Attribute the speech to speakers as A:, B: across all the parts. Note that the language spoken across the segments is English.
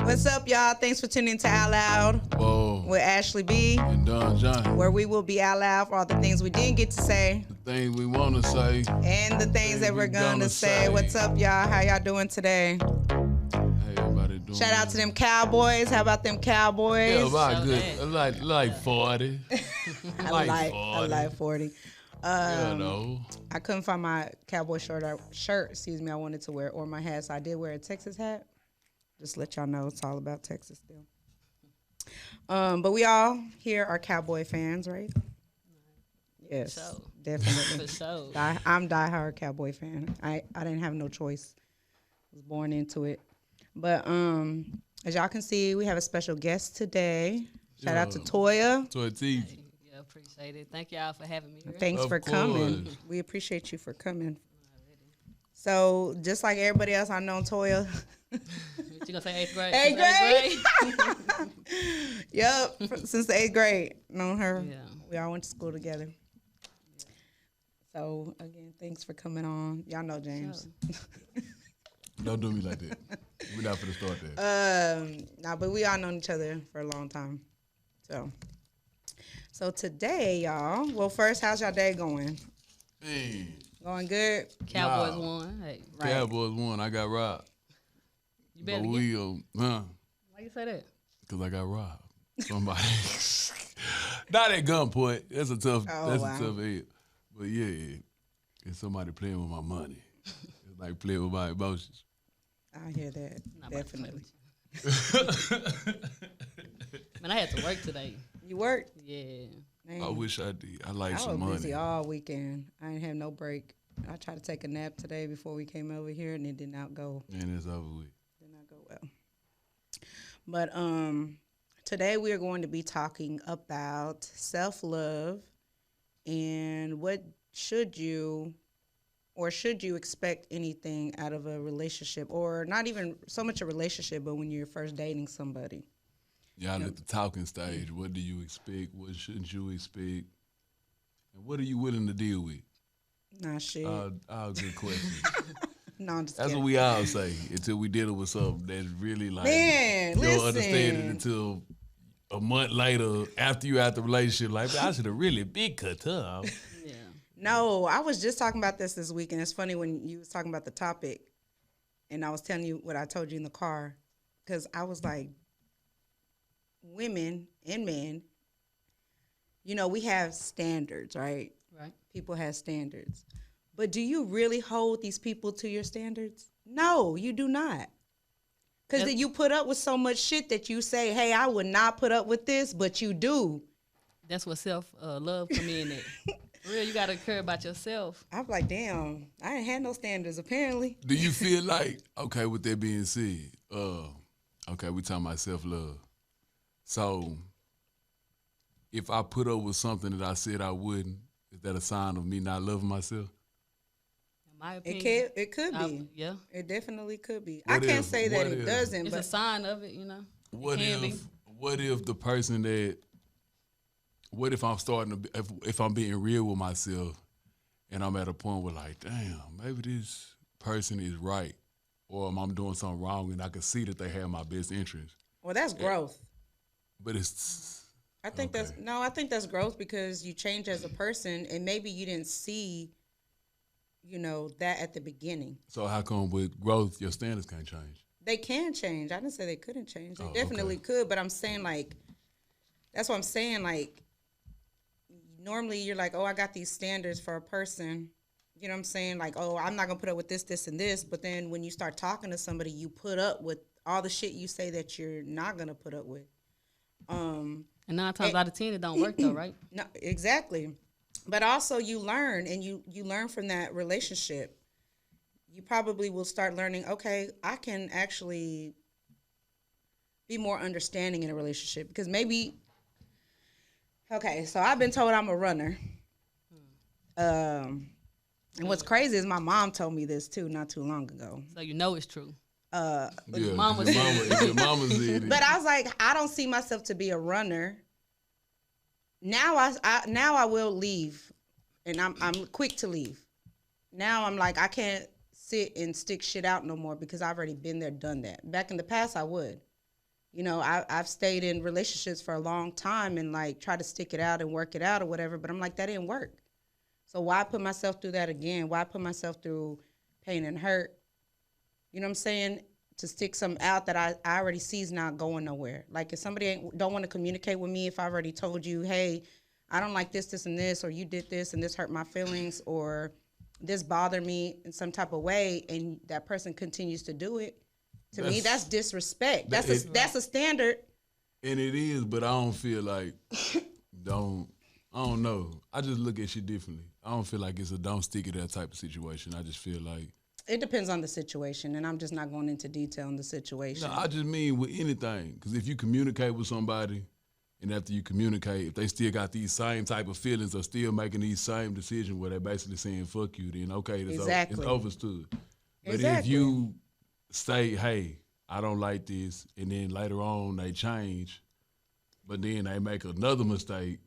A: What's up, y'all? Thanks for tuning to Out Loud
B: Whoa.
A: with Ashley B,
B: And Don John.
A: where we will be out loud for all the things we didn't get to say
B: The things we want to say.
A: and the things that we're gonna say. What's up, y'all? How y'all doing today?
B: Hey, everybody doing.
A: Shout out to them Cowboys. How about them Cowboys?
B: Yeah, about good. Like 40.
A: I like 40.
B: Yeah, no.
A: I couldn't find my cowboy shirt. I wanted to wear, or my hat, so I did wear a Texas hat. Just let y'all know it's all about Texas still. But we all here are Cowboy fans, right? Yes,
C: So.
A: definitely.
C: For sure.
A: I'm diehard Cowboy fan. I didn't have no choice. Was born into it. But as y'all can see, we have a special guest today. Shout out to Toya.
B: Toy TV.
C: Yeah, appreciate it. Thank y'all for having me here.
A: Thanks for coming. We appreciate you for coming. So just like everybody else, I know Toya.
C: What you gonna say, 8th grade?
A: 8th grade? Yep, since the 8th grade. Known her.
C: Yeah.
A: We all went to school together. So, again, thanks for coming on. Y'all know James.
B: Don't do me like that. We're not finna start that.
A: Nah, but we all known each other for a long time. So today, y'all, well, first, how's y'all day going?
B: Hey.
A: Going good?
C: Cowboys won. Hey,
A: Right.
B: Cowboys won. I got robbed.
C: you better
B: But
C: get.
B: we,
C: Why you say that?
B: because I got robbed. Somebody. Not at gunpoint. That's a tough hit. But yeah, it's somebody playing with my money. It's like playing with my emotions.
A: I hear that.
C: Not about to play
A: Definitely.
C: with you. Man, I had to work today.
A: You work?
C: Yeah.
A: Man,
B: I wish I did. I like
A: I
B: some
A: was
B: money.
A: busy all weekend. I didn't have no break. I tried to take a nap today before we came over here, and it did not go.
B: And it's over with.
A: Did not go well. But today we are going to be talking about self-love and what should you expect anything out of a relationship, or not even so much a relationship, but when you're first dating somebody.
B: Y'all at the talking stage. What do you expect? What shouldn't you expect? And what are you willing to deal with?
A: Nah, shit.
B: All good questions.
A: No, I'm just
B: That's
A: kidding.
B: what we all say until we dealing with something that's really like
A: Man,
B: you don't
A: listen.
B: understand it until a month later after you out the relationship. Like, I should have really been cut off.
C: Yeah.
A: No, I was just talking about this week, and it's funny when you was talking about the topic, and I was telling you what I told you in the car, because I was like, women and men, you know, we have standards, right?
C: Right.
A: People have standards. But do you really hold these people to your standards? No, you do not. Because
C: Yep.
A: you put up with so much shit that you say, hey, I would not put up with this, but you do.
C: That's what self-love come in at. For real, you got to care about yourself.
A: I'm like, damn, I ain't had no standards, apparently.
B: Do you feel like, okay, with that being said, okay, we talking about self-love. So, if I put up with something that I said I wouldn't, is that a sign of me not loving myself?
C: In my opinion.
A: It could be.
C: Yeah.
A: It definitely could be.
B: What
A: I can't
B: if-
A: say that
B: what
A: it
B: if-
A: doesn't,
C: It's a
A: but
C: sign of it, you know.
B: What
C: can be.
B: if the person that, what if I'm starting to, if I'm being real with myself and I'm at a point where like, damn, maybe this person is right, or I'm doing something wrong and I can see that they have my best interest.
A: well, that's growth.
B: But it's,
A: I think
B: okay.
A: I think that's growth because you change as a person, and maybe you didn't see, you know, that at the beginning.
B: So how come with growth your standards can't change?
A: They can change. I didn't say they couldn't change. They
B: Oh,
A: definitely
B: okay.
A: could, but I'm saying like, that's what I'm saying. Like, normally you're like, oh, I got these standards for a person. You know what I'm saying? Like, oh, I'm not gonna put up with this, this, and this. But then when you start talking to somebody, you put up with all the shit you say that you're not gonna put up with.
C: And 9 times out of 10, it don't work though, right?
A: No, exactly. But also you learn, and you learn from that relationship. You probably will start learning, okay, I can actually be more understanding in a relationship because maybe, okay, so I've been told I'm a runner. And what's crazy is my mom told me this too not too long ago.
C: So you know it's true.
B: Yeah,
C: mama
B: if your mama said it.
A: But I was like, I don't see myself to be a runner. Now I will leave, and I'm quick to leave. Now I'm like, I can't sit and stick shit out no more because I've already been there, done that. Back in the past, I would. You know, I've stayed in relationships for a long time and like try to stick it out and work it out or whatever, but I'm like, that didn't work. So why put myself through that again? Why put myself through pain and hurt? You know what I'm saying? To stick something out that I already see is not going nowhere. Like if somebody don't want to communicate with me, if I already told you, hey, I don't like this, this, and this, or you did this and this hurt my feelings, or this bothered me in some type of way, and that person continues to do it, to me, that's disrespect. That's a standard.
B: And it is, but I don't feel like I don't know. I just look at shit differently. I don't feel like it's a don't stick it that type of situation. I just feel like
A: it depends on the situation, and I'm just not going into detail on the situation.
B: No, I just mean with anything. Because if you communicate with somebody, and after you communicate, if they still got these same type of feelings or still making these same decisions where they're basically saying "fuck you," then okay, it's overstood. But if you say, "Hey, I don't like this," and then later on they change, but then they make another mistake.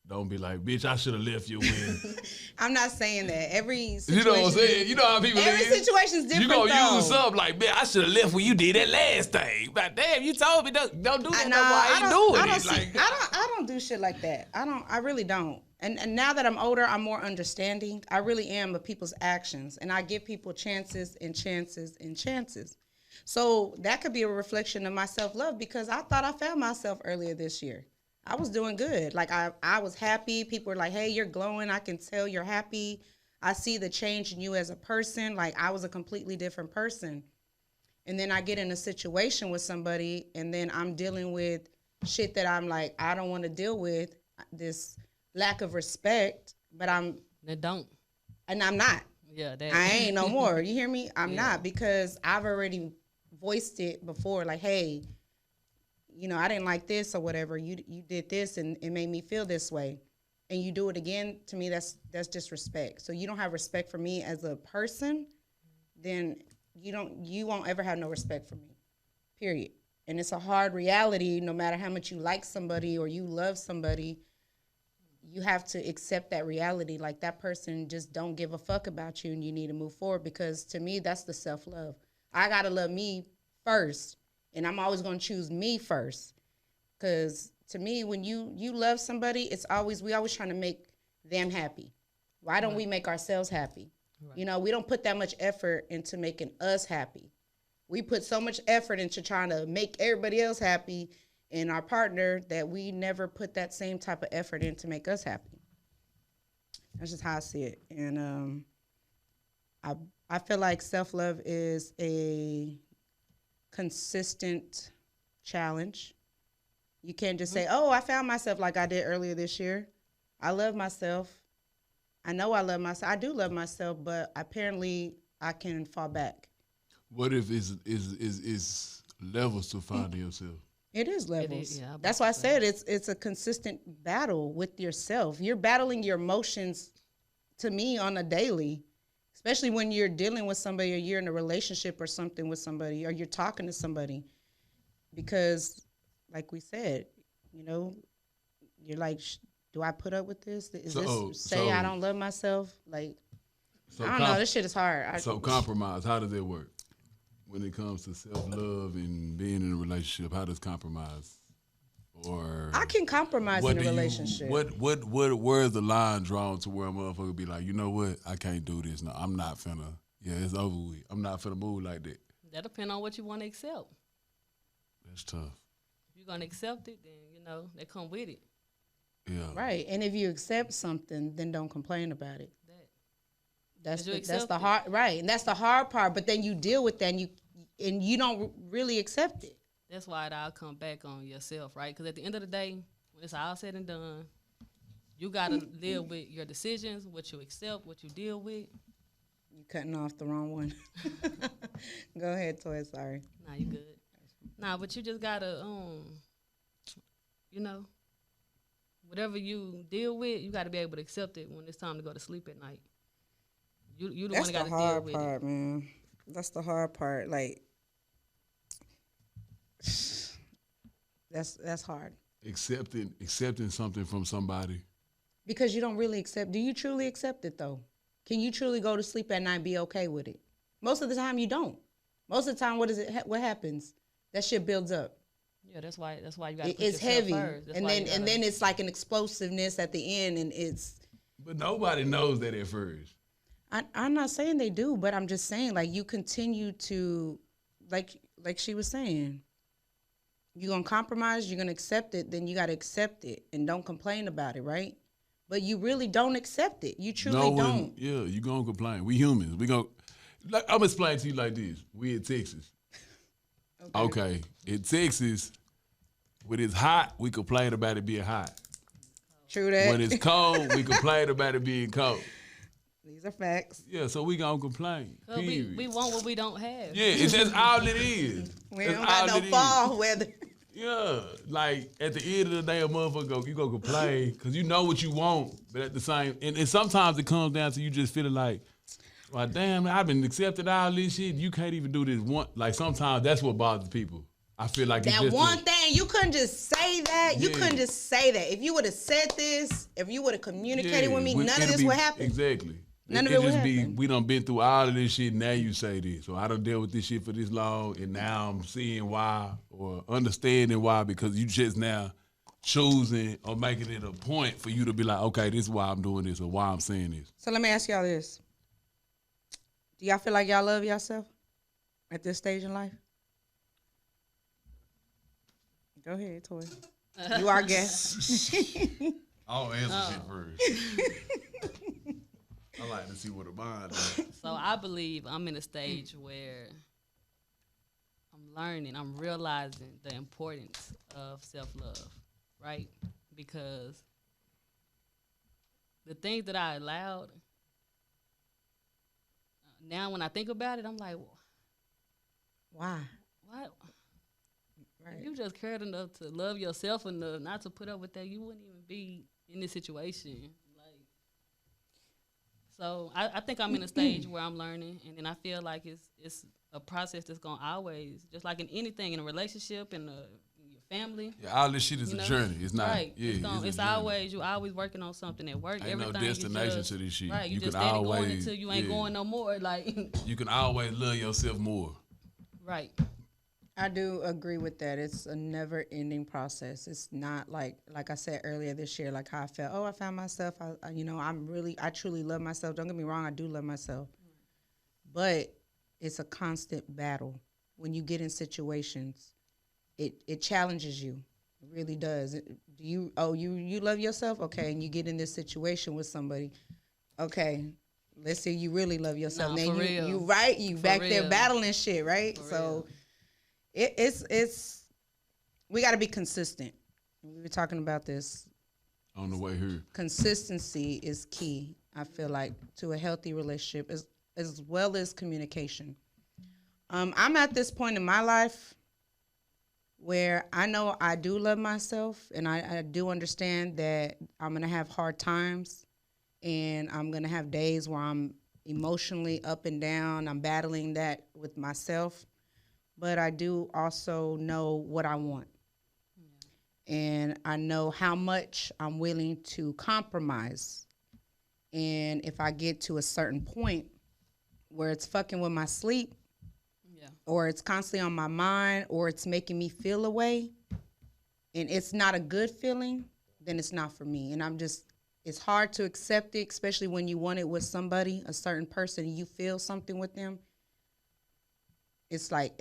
B: Don't be like, bitch, I should have left you when.
A: I'm not saying that. Every situation,
B: you know what I'm saying? You know how people
A: every situation's different.
B: You gonna
A: though.
B: use something like, man, I should have left when you did that last thing. But damn, you told me don't do that. I ain't doing it.
A: I don't do shit like that. I really don't. And now that I'm older, I'm more understanding. I really am of people's actions, and I give people chances and chances and chances. So that could be a reflection of my self-love because I thought I found myself earlier this year. I was doing good. Like I was happy. People were like, hey, you're glowing. I can tell you're happy. I see the change in you as a person. Like I was a completely different person. And then I get in a situation with somebody and then I'm dealing with shit that I'm like, I don't want to deal with, this lack of respect, but I'm not.
C: Yeah,
A: I ain't no more. You hear me? I'm not because I've already voiced it before. Like, hey, you know, I didn't like this or whatever. You did this and it made me feel this way. And you do it again, to me, that's disrespect. So you don't have respect for me as a person, then you won't ever have no respect for me, period. And it's a hard reality, no matter how much you like somebody or you love somebody, you have to accept that reality. Like that person just don't give a fuck about you and you need to move forward because to me, that's the self-love. I got to love me first. And I'm always going to choose me first. Because to me, when you love somebody, we always trying to make them happy. Why don't we make ourselves happy? Right. You know, we don't put that much effort into making us happy. We put so much effort into trying to make everybody else happy and our partner that we never put that same type of effort in to make us happy. That's just how I see it. And I feel like self-love is a consistent challenge. You can't just say, oh, I found myself like I did earlier this year. I love myself. I know I love myself. I do love myself, but apparently I can fall back.
B: What if it's levels to finding yourself?
A: It is levels. That's why I said it's a consistent battle with yourself. You're battling your emotions, to me, on a daily. Especially when you're dealing with somebody or you're in a relationship or something with somebody or you're talking to somebody. Because, like we said, you know, you're like, do I put up with this? I don't love myself? Like, I don't know. This shit is hard.
B: Compromise, how does it work? When it comes to self-love and being in a relationship, how does compromise? Or
A: I can compromise in a relationship.
B: Where's the line drawn to where a motherfucker be like, you know what, I can't do this. No, I'm not finna. Yeah, it's over with. I'm not finna move like that.
C: That depends on what you want to accept.
B: That's tough.
C: If you're gonna accept it, then you know they come with it.
B: Yeah.
A: Right, and if you accept something, then don't complain about it. That's the hard right, and that's the hard part. But then you deal with that, and you don't really accept it.
C: That's why it all come back on yourself, right? Because at the end of the day, when it's all said and done, you got to live with your decisions, what you accept, what you deal with.
A: You cutting off the wrong one. Go ahead, Toy. Sorry.
C: Nah, you good. Nah, but you just got to, you know, whatever you deal with, you got to be able to accept it when it's time to go to sleep at night. You the one that got to deal with it. That's the hard part,
A: man. That's the hard part. Like, that's hard.
B: Accepting something from somebody.
A: Because you don't really accept. Do you truly accept it though? Can you truly go to sleep at night and be okay with it? Most of the time you don't. Most of the time, what happens? That shit builds up.
C: Yeah, that's why you got to put
A: It's
C: yourself
A: heavy,
C: first. That's
A: and
C: why
A: then it's like an explosiveness at the end, and it's.
B: But nobody knows that at first.
A: I'm not saying they do, but I'm just saying like you continue to, like she was saying, you're gonna compromise, you're gonna accept it, then you gotta accept it and don't complain about it, right? But you really don't accept it. You truly don't.
B: Yeah, you gonna complain. We humans. We gonna. Like, I'm explaining to you like this. We in Texas. Okay. In Texas, when it's hot, we complain about it being hot.
A: True that.
B: When it's cold, we complain about it being cold.
A: These are facts.
B: Yeah, so we gonna complain.
C: we want what we don't have.
B: Yeah, it's just all it is.
A: We
B: That's
A: don't got
B: all
A: no
B: it
A: fall weather.
B: Yeah, like at the end of the day, a motherfucker you go complain because you know what you want, but at the same, and sometimes it comes down to you just feeling like, well, damn, I've been accepted all this shit. You can't even do this one. Like sometimes that's what bothers people. I feel like it's
A: That
B: just
A: one thing, you couldn't just say that. You
B: Yeah.
A: couldn't just say that. If you would have said this, if you would have communicated with me, none of this would happen.
B: Exactly.
A: None of it would
B: just be
A: happen.
B: we done been through all of this shit. Now you say this, so I done dealt with this shit for this long, and now I'm seeing why or understanding why because you just now choosing or making it a point for you to be like, okay, this is why I'm doing this or why I'm saying this.
A: So let me ask y'all this. Do y'all feel like y'all love yourself at this stage in life? Go ahead, Toy. You our guest.
B: I'll answer shit first. I like to see what a mind is.
C: So I believe I'm in a stage where I'm learning, I'm realizing the importance of self-love, right? Because the things that I allowed, now when I think about it, I'm like,
A: Why?
C: what?
A: Right.
C: If you just cared enough to love yourself enough not to put up with that, you wouldn't even be in this situation. So I think I'm in a stage where I'm learning, and then I feel like it's a process that's gonna always, just like in anything, in a relationship, in your family.
B: Yeah, all this shit is a journey. It's not.
C: Right.
B: Yeah,
C: It's always, you always working on something at work.
B: Ain't no
C: Everything is
B: destination
C: just,
B: to this shit.
C: Right. You
B: You
C: just
B: can
C: steady going
B: always-
C: until you ain't
B: yeah.
C: going no more. Like.
B: You can always love yourself more.
C: Right.
A: I do agree with that. It's a never-ending process. It's not like I said earlier this year, like how I felt. Oh, I found myself. I truly love myself. Don't get me wrong, I do love myself, but it's a constant battle. When you get in situations, it challenges you. It really does. You love yourself? Okay, and you get in this situation with somebody. Okay, let's see, you really love yourself.
C: Nah,
A: Then
C: for real.
A: you
C: For
A: back there
C: real.
A: battling shit, right?
C: For
A: So.
C: real.
A: It's we got to be consistent. We were talking about this.
B: On the way here.
A: Consistency is key, I feel like, to a healthy relationship as well as communication. I'm at this point in my life where I know I do love myself, and I do understand that I'm going to have hard times, and I'm going to have days where I'm emotionally up and down. I'm battling that with myself. But I do also know what I want. And I know how much I'm willing to compromise. And if I get to a certain point where it's fucking with my sleep,
C: Yeah.
A: or it's constantly on my mind, or it's making me feel a way, and it's not a good feeling, then it's not for me. And it's hard to accept it, especially when you want it with somebody, a certain person, and you feel something with them. It's like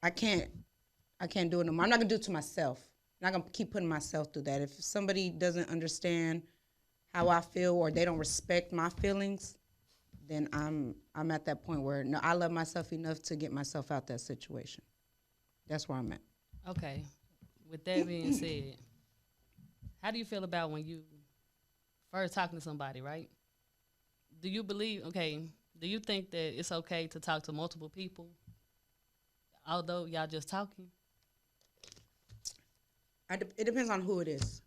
A: I can't do it no more. I'm not gonna do it to myself. I'm not gonna keep putting myself through that. If somebody doesn't understand how I feel or they don't respect my feelings, then I'm at that point where no, I love myself enough to get myself out that situation. That's where I'm at.
C: Okay. With that being said, how do you feel about when you first talking to somebody, right? Do you think that it's okay to talk to multiple people, although y'all just talking?
A: It depends on who it is.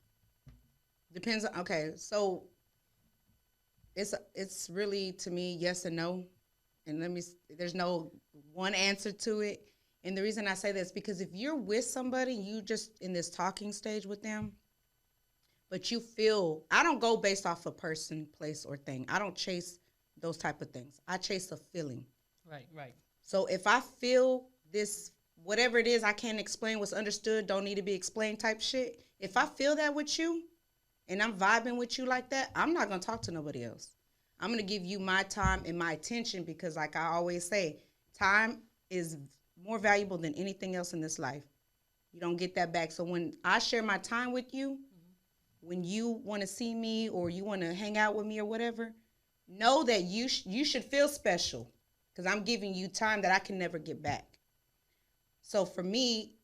A: Depends on, okay, so it's really, to me, yes and no. And there's no one answer to it. And the reason I say this, because if you're with somebody, you just in this talking stage with them, but you feel, I don't go based off a person, place, or thing. I don't chase those type of things. I chase a feeling.
C: Right.
A: So if I feel this whatever it is I can't explain, what's understood don't need to be explained type shit. If I feel that with you and I'm vibing with you like that, I'm not going to talk to nobody else. I'm going to give you my time and my attention because, like I always say, time is more valuable than anything else in this life. You don't get that back. So when I share my time with you, when you want to see me or you want to hang out with me or whatever, know that you should feel special because I'm giving you time that I can never get back. So for me,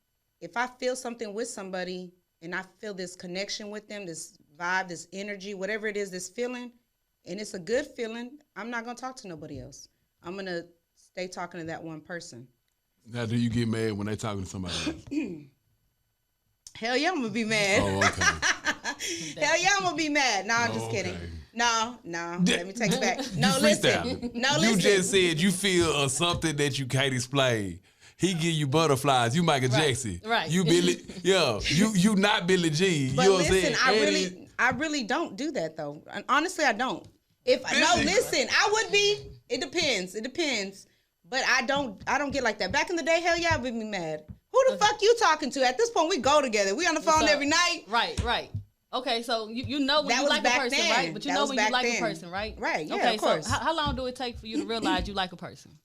A: if I feel something with somebody and I feel this connection with them, this vibe, this energy, whatever it is, this feeling, and it's a good feeling, I'm not going to talk to nobody else. I'm going to stay talking to that one person.
B: Now, do you get mad when they talking to somebody else?
A: Hell yeah, I'm going to be mad.
B: Oh, okay.
A: Hell yeah, I'm going to be mad. No, I'm just kidding. No. Let me take it back. No, listen.
B: You just said you feel something that you can't explain. He give you butterflies. You Michael Jackson.
C: Right.
B: You Billy. Yeah. You not Billie Jean.
A: But
B: you know what
A: listen,
B: I'm saying?
A: I really don't do that though. And honestly, I don't. Listen, I would be. It depends. But I don't get like that. Back in the day, hell yeah, I would be mad. Who the fuck you talking to? At this point, we go together. We on the phone every night.
C: Right. Okay, so you know when you like a person,
A: then.
C: right? But you know when you like a person, right?
A: Right, yeah,
C: okay,
A: of course.
C: So how long do it take for you to realize you like a person?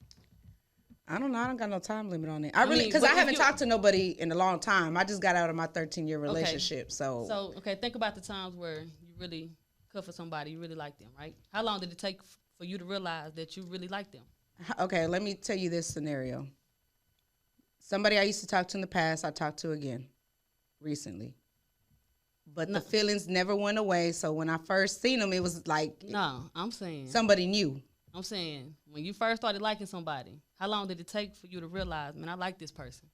A: I don't know. I don't got no time limit on it. Because I haven't talked to nobody in a long time. I just got out of my 13-year relationship. So
C: think about the times where you really cut for somebody, you really like them, right? How long did it take for you to realize that you really like them?
A: Okay, let me tell you this scenario. Somebody I used to talk to in the past, I talked to again recently. But the feelings never went away. So when I first seen them, it was like
C: I'm saying
A: somebody new.
C: I'm saying when you first started liking somebody, how long did it take for you to realize, man, I like this person?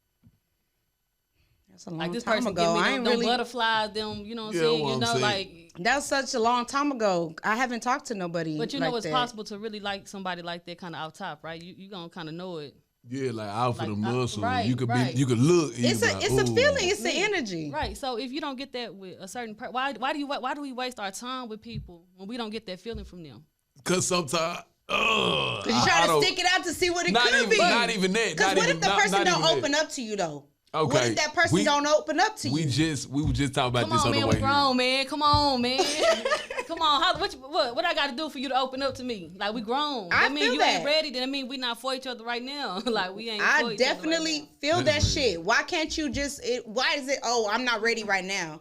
A: That's a long
C: like this
A: time
C: person
A: ago.
C: Give me them butterflies, them, you know what I'm saying? You know, like
A: that's such a long time ago. I haven't talked to nobody.
C: But you
A: like
C: know it's
A: that.
C: possible to really like somebody like that kind of off top, right? You gonna kind of know it.
B: Yeah, like out for the muscle.
C: Right,
B: you could
C: right.
B: you could look.
A: It's a feeling. It's the energy.
C: Right. So if you don't get that with a certain person, why do we waste our time with people when we don't get that feeling from them?
B: Because sometimes.
A: Because you try to stick it out to see what it could be.
B: Not even that.
A: Because what if the person don't open up to you though?
B: Okay.
A: What if that person don't open up to you?
B: We were just talking about this on the way.
C: We grown, man. Come on, man. Come on. What I got to do for you to open up to me? Like we grown.
A: I
C: mean
A: feel
C: you
A: that.
C: ain't ready. Then I mean we not for each other right now. Like we ain't.
A: I
C: for each other
A: definitely
C: right
A: feel that shit. Why can't you just? Why is it? Oh, I'm not ready right now.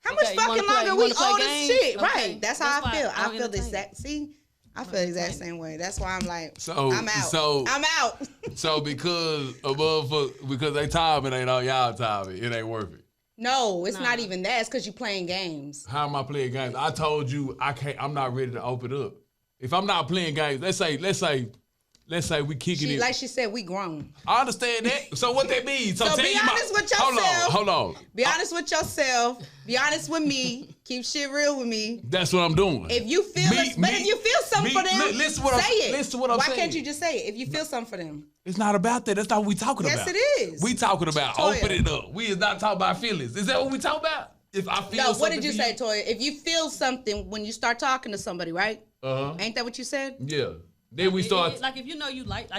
A: How much
C: you
A: fucking longer we owe this shit?
C: Okay.
A: Right. That's how I feel. I feel the
C: entertain.
A: exact. See. I feel the exact same way. That's why I'm like,
B: So
A: I'm out. I'm out.
B: So because a motherfucker, because they time it ain't on y'all time it ain't worth it.
A: No, it's not even that. It's because you playing games.
B: How am I playing games? I told you I'm not ready to open up. If I'm not playing games, let's say we kicking it.
A: Like she said, we grown.
B: I understand that. So what that means? So
A: be honest with yourself.
B: Hold on.
A: Be honest with yourself. Be honest with me. Keep shit real with me.
B: That's what I'm doing.
A: If you feel if you feel something for them,
B: listen
A: say
B: what I'm
A: Why
B: saying.
A: can't you just say it? If you feel something for them.
B: It's not about that. That's not what we talking about.
A: Yes, it is.
B: We talking about
A: Toya.
B: opening up. We is not talking about feelings. Is that what we talking about? If I feel something.
A: No, what did you say, Toya? If you feel something when you start talking to somebody, right? Ain't that what you said?
B: Yeah. Then we start.
C: Like if you know you like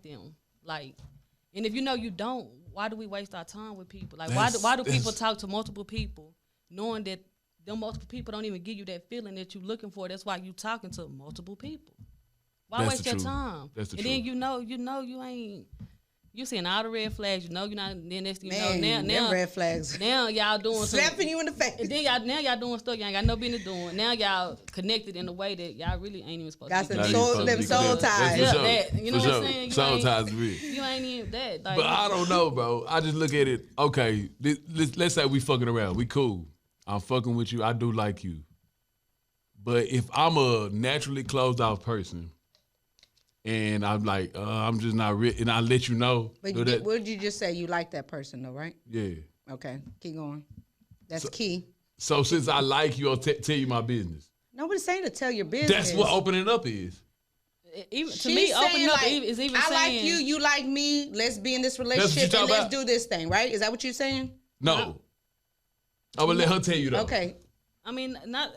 C: them, like, and if you know you don't, why do we waste our time with people? Like why do people talk to multiple people knowing that them multiple people don't even give you that feeling that you're looking for? That's why you talking to multiple people. Why waste your time?
B: That's the
C: truth.
B: Then
C: you ain't. You seeing all the red flags, you know you're not. Then next thing you
A: Man,
C: know, now
A: red flags.
C: Now y'all doing
A: slapping you in the face.
C: And then y'all doing stuff y'all ain't got no business doing. Now y'all connected in a way that y'all really ain't even supposed
A: got
C: to.
A: Got some soul ties.
C: You know what I'm saying?
B: Soul ties real.
C: You ain't even that. Like,
B: but I don't know, bro. I just look at it. Okay, let's say we fucking around. We cool. I'm fucking with you. I do like you. But if I'm a naturally closed off person, and I'm like, I'm just not ready, and I let you know.
A: But what did you just say? You like that person, though, right?
B: Yeah.
A: Okay, keep going. That's key.
B: So since I like you, I'll tell you my business.
A: Nobody's saying to tell your business.
B: That's what opening up is.
C: Even, to me, opening up is even
A: I
C: saying,
A: like you, you like me. Let's be in this relationship and let's do this thing, right? Is that what you're saying?
B: No. I'm gonna let her tell you though.
A: Okay.
C: I mean, not.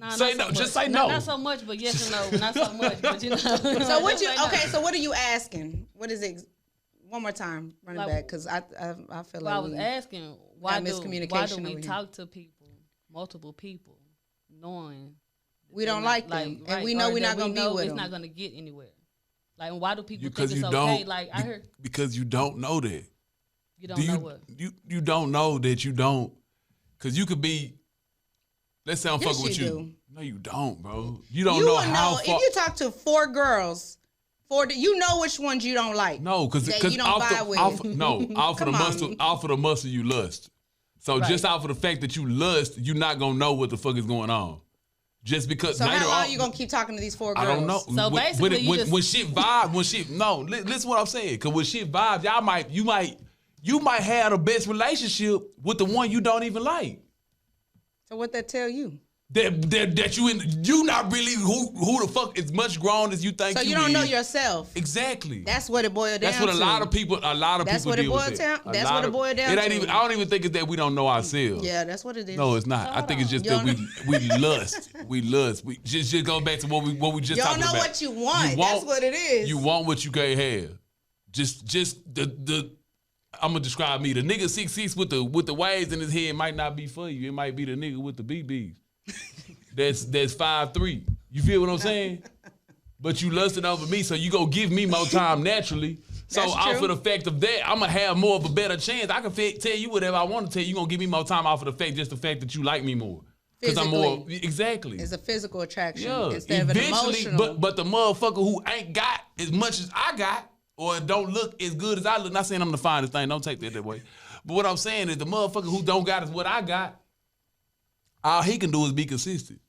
B: Say no. Just say no.
C: Not so much, but yes and no. Not so much, but you know.
A: So what you? Okay. So what are you asking? What is it? One more time, run it
C: Like,
A: back, because I feel
C: Well, I
A: like
C: was
A: we
C: asking why
A: got
C: do
A: miscommunication
C: we
A: over here.
C: talk to people, multiple people, knowing that
A: we
C: they're
A: don't
C: not-
A: like them, and
C: right,
A: we know
C: or
A: we're
C: that
A: not gonna
C: we
A: be
C: know
A: with
C: it's
A: them.
C: not gonna get anywhere. Like, and why do people
B: Because
C: think
B: you
C: it's okay?
B: don't.
C: Like I heard
B: Because you don't know that.
C: you don't know what.
B: You don't know that you don't. Because you could be. Let's say I'm
A: Yes,
B: fucking with
A: you
B: you.
A: do.
B: No, you don't, bro. You don't
A: You
B: know
A: will
B: how
A: know
B: far.
A: if you talk to 4 girls. You know which ones you don't like.
B: No, because
A: that you don't vibe with.
B: off of the
A: Come
B: muscle,
A: on.
B: off of the muscle you lust. So
C: Right.
B: just off of the fact that you lust, you're not gonna know what the fuck is going on. Just because
A: So
B: later
A: how long
B: on,
A: you gonna keep talking to these 4 girls?
B: I don't know.
C: So basically, you just-
B: when shit vibe, listen what I'm saying. Cause when shit vibes, you might have the best relationship with the one you don't even like.
A: So what that tell you?
B: That you not really who the fuck is much grown as you think.
A: So you
B: you
A: don't know
B: is.
A: yourself.
B: Exactly.
A: That's what it boiled down
B: That's what
A: to.
B: a lot of people
A: That's what it
B: deal
A: boiled
B: with
A: down.
B: that.
A: That's what it boiled down
B: It ain't
A: to.
B: even. I don't even think it's that we don't know ourselves.
A: Yeah, that's what it is.
B: No, it's not. I think it's just
A: You
B: that
A: don't
B: we lust. We lust. We just go back to what we just
A: You don't
B: talking
A: know
B: about.
A: what you want. That's what it is.
B: You want what you can't have. Just the. I'm gonna describe me. The nigga 6'6" with the waves in his head might not be for you. It might be the nigga with the BBs. that's 5'3". You feel what I'm saying? But you lusted over me, so you gonna give me more time naturally. So
A: That's
B: off
A: true.
B: of the fact of that, I'm gonna have more of a better chance. I can tell you whatever I want to tell you. You gonna give me more time off of the fact that you like me more. Because I'm more exactly.
A: It's a physical attraction
B: Yeah.
A: instead of an emotional.
B: But the motherfucker who ain't got as much as I got or don't look as good as I look. Not saying I'm the finest thing. Don't take that way. But what I'm saying is the motherfucker who don't got is what I got. All he can do is be consistent.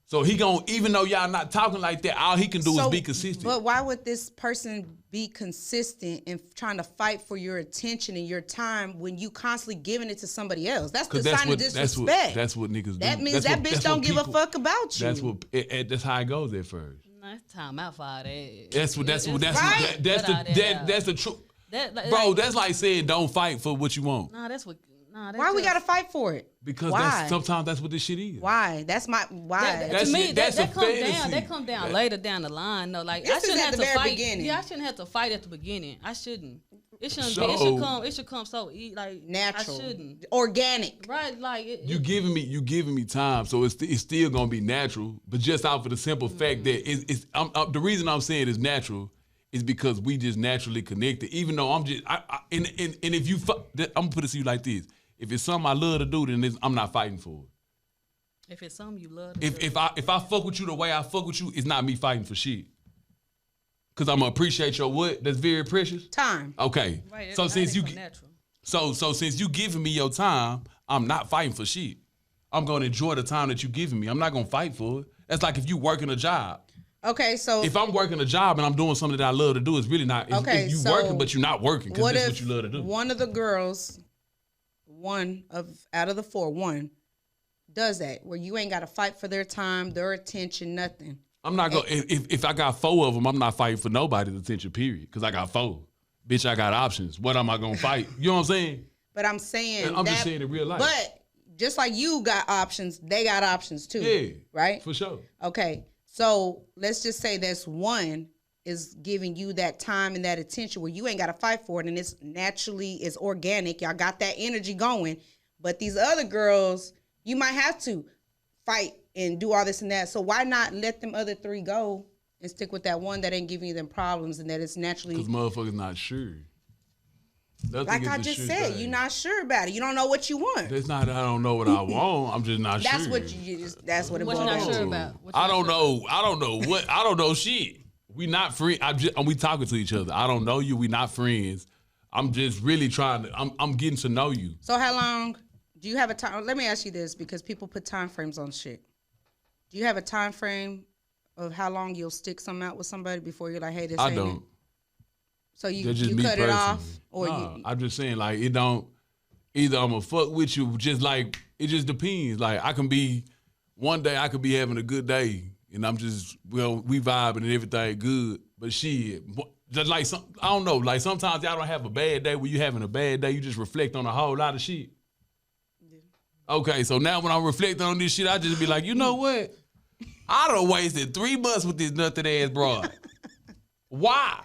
B: So he gon' even though y'all not talking like that, all he can do is be consistent.
A: But why would this person be consistent in trying to fight for your attention and your time when you constantly giving it to somebody else? That's the sign of disrespect.
B: That's what niggas do.
A: That means that bitch don't give a fuck about you.
B: That's what. That's how it goes at first.
C: No, it's time out for all that.
B: That's the truth.
C: That,
B: Bro,
C: like,
B: that's like saying don't fight for what you want.
C: nah, that's what. Nah, that's
A: Why we
C: just-
A: gotta fight for it?
B: Because
A: Why?
B: sometimes that's what this shit is.
A: Why? That's my why.
B: That's
C: to me,
B: it. That's
C: that
B: a
C: come
B: fantasy.
C: down. That come down later down the line. No, like
A: This
C: I
A: is
C: shouldn't
A: at
C: have
A: the
C: to
A: very
C: fight.
A: beginning.
C: Yeah, I shouldn't have to fight at the beginning. I shouldn't. It shouldn't.
B: So-
C: It should come so like
A: Natural,
C: I shouldn't.
A: organic.
C: Right, like
B: You giving me time, so it's still gonna be natural. But just out for the simple fact that the reason I'm saying it's natural is because we just naturally connected. Even though I'm just and if you I'm gonna put it to you like this: if it's something I love to do, then I'm not fighting for it.
C: if it's something you love. To do.
B: If I fuck with you the way I fuck with you, it's not me fighting for shit. Cause I'm gonna appreciate your what? That's very precious.
A: Time.
B: Okay.
C: right,
B: So since you
C: natural.
B: so since you giving me your time, I'm not fighting for shit. I'm gonna enjoy the time that you giving me. I'm not gonna fight for it. That's like if you working a job.
A: Okay, so
B: If I'm working a job and I'm doing something that I love to do, it's really not. If you
A: so
B: working, but you're not working because
A: what
B: that's
A: if
B: what you love to do.
A: one of the girls, out of the 4, does that where you ain't got to fight for their time, their attention, nothing.
B: I'm not gonna. If I got 4 of them, I'm not fighting for nobody's attention. Period. Because I got 4. Bitch, I got options. What am I gonna fight? You know what I'm saying?
A: But I'm saying
B: I'm just saying in real life.
A: But just like you got options, they got options too.
B: Yeah.
A: Right?
B: For sure.
A: Okay. So let's just say this one is giving you that time and that attention where you ain't got to fight for it, and it's organic. Y'all got that energy going. But these other girls, you might have to fight and do all this and that. So why not let them other 3 go and stick with that one that ain't giving you them problems and that it's naturally.
B: Because motherfuckers not sure. Nothing
A: Like
B: is
A: I
B: a
A: just
B: sure
A: said,
B: thing.
A: you're not sure about it. You don't know what you want.
B: That's not. I don't know what I want. I'm just not
A: That's
B: sure.
A: what you just. That's what it
C: What
A: boils
C: you not
A: down
C: sure
A: to.
C: about? What you
B: I
C: not
B: don't
C: sure
B: know. I don't know what. I don't know shit. We not friends. We talking to each other. I don't know you. We not friends. I'm just really trying to. I'm getting to know you.
A: So how long do you have a time? Let me ask you this because people put time frames on shit. Do you have a time frame of how long you'll stick something out with somebody before you're like, hey, this
B: I
A: ain't
B: don't.
A: it? So you
B: That's just
A: you
B: me
A: cut it off,
B: personally.
A: or
B: Nah,
A: you?
B: I'm just saying like it don't. Either I'm gonna fuck with you, just like it just depends. Like I can be one day I could be having a good day and I'm just we vibing and everything good, but shit, just like I don't know. Like sometimes y'all don't have a bad day. When you having a bad day, you just reflect on a whole lot of shit. Yeah. Okay, so now when I'm reflecting on this shit, I just be like, you know what? I done wasted 3 months with this nothing ass broad. Why?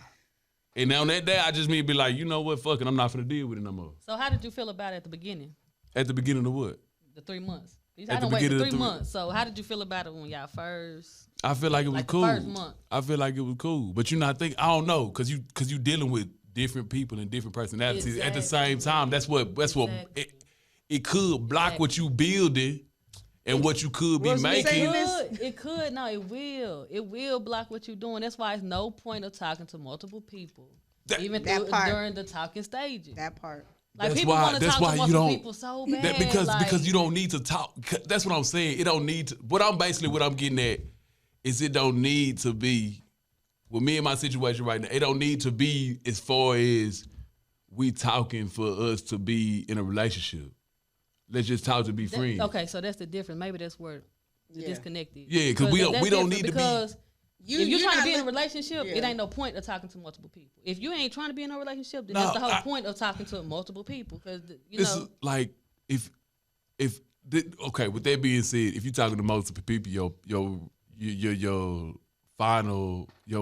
B: And on that day, I just mean be like, you know what, fuck it, I'm not finna deal with it no more.
C: So how did you feel about it at the beginning?
B: At the beginning of what?
C: The 3 months.
B: At
C: I
B: the
C: don't wait for
B: beginning of
C: 3 months. So how did you feel about it when y'all first?
B: I feel like it was
C: Like the
B: cool.
C: first month.
B: I feel like it was cool. But you not think, I don't know, cause you dealing with different people and different personalities at the same time. That's what it could block what you building and what you could be making.
C: It could. No, it will. It will block what you're doing. That's why it's no point of talking to multiple people. Even during the talking stages.
A: That part.
C: Like people want to talk to multiple people so bad.
B: Because you don't need to talk. That's what I'm saying. It don't need to. What I'm getting at is it don't need to be, with me and my situation right now, it don't need to be as far as we talking for us to be in a relationship. Let's just talk to be friends.
C: Okay, so that's the difference. Maybe that's where the disconnect is.
B: Yeah, because we don't need to be.
C: Because if you're trying to be in a relationship, it ain't no point of talking to multiple people. If you ain't trying to be in a relationship, then that's the whole point of talking to multiple people. Because
B: it's like okay. With that being said, if you're talking to multiple people, your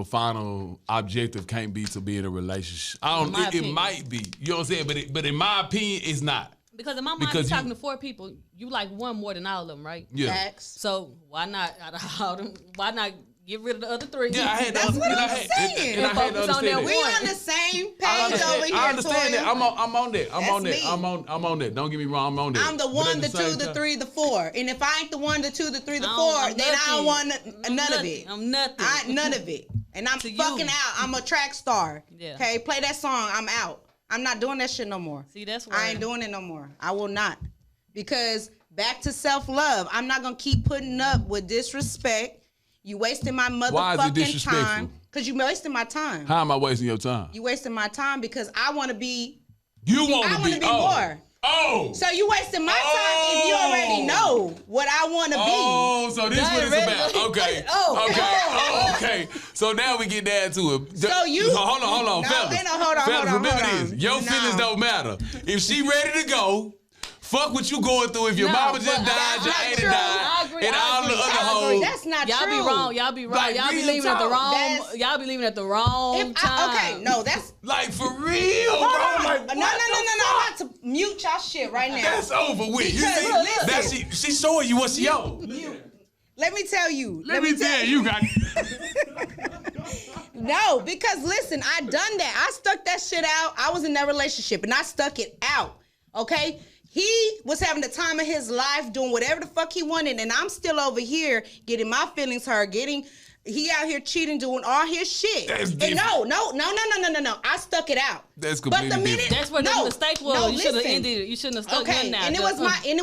B: final objective can't be to be in a relationship. It might be. You know what I'm saying? But in my opinion, it's not.
C: Because in my mind, you're talking to 4 people, you like one more than all of them, right?
B: Yeah.
A: Facts.
C: So why not out of all them? Why not get rid of the other 3?
B: Yeah,
A: That's what I'm saying.
B: And I had to understand that.
A: We on the same page over here.
B: I understand that. I'm on that.
A: Me.
B: I'm on that. Don't get me wrong. I'm on that.
A: I'm the 1, the 2, the 3, the 4. And if I ain't the 1, the 2, the 3, the 4, then I don't want none of it.
C: I'm nothing.
A: I ain't none of it. And I'm fucking out. I'm a track star.
C: Yeah.
A: Okay, play that song. I'm out. I'm not doing that shit no more.
C: See, that's why
A: I ain't doing it no more. I will not. Because back to self-love. I'm not going to keep putting up with disrespect. You wasting my motherfucking time. Because you wasting my time.
B: How am I wasting your time?
A: You wasting my time because I want to be.
B: You want to be
A: more.
B: Oh.
A: So you wasting my time if you already know what I want to be.
B: Oh, so this is what it's about. Okay. Okay. So now we get down to it.
A: So you.
B: Hold on.
A: No,
B: Fellas.
A: hold on.
B: Remember this. Your feelings don't matter. If she ready to go, fuck what you going through. If your mama just died, your auntie died, and all the other hoes.
A: That's not
C: y'all
A: true.
C: Y'all be wrong.
B: Like,
C: y'all be leaving at the wrong. Y'all be leaving at the wrong time.
A: Okay, no, that's.
B: Like, for real, bro. Like,
A: no. I'm about to mute y'all shit right now.
B: That's over with. You
A: Because,
B: see, she's showing you what she on.
A: Let me tell you.
B: Let me tell you, got.
A: No, because listen, I done that. I stuck that shit out. I was in that relationship and I stuck it out. Okay? He was having the time of his life doing whatever the fuck he wanted, and I'm still over here getting my feelings hurt, he out here cheating, doing all his shit.
B: That's
A: and no. I stuck it out.
B: That's completely different.
C: That's where the mistake was.
A: No,
C: you should have ended it. You shouldn't have stuck
A: okay,
C: out.
A: and it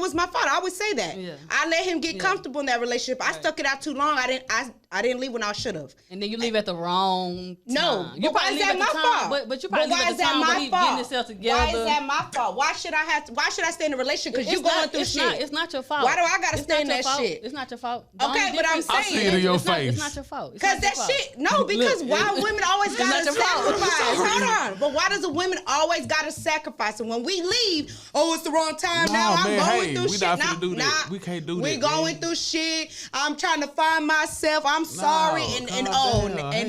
A: was my fault. I always say that.
C: Yeah.
A: I let him get comfortable in that relationship. I stuck it out too long. I didn't leave when I should have.
C: And then you leave at the wrong time.
A: No, but why is that my fault?
C: But you probably leave at the time when he getting himself together.
A: Why is that my fault? Why should I stay in a relationship? Because you going through shit.
C: It's not your fault.
A: Why do I gotta stay in that shit?
C: It's not your fault.
A: Okay, but I'm saying.
B: I see it in your face.
C: It's not your fault.
A: Because that shit, no, because why women always gotta sacrifice? Hold on. But why does a woman always gotta sacrifice? And when we leave, it's the wrong time now. I'm going through shit.
B: Not finna do that. We can't do that.
A: We going through shit. I'm trying to find myself. I'm sorry. And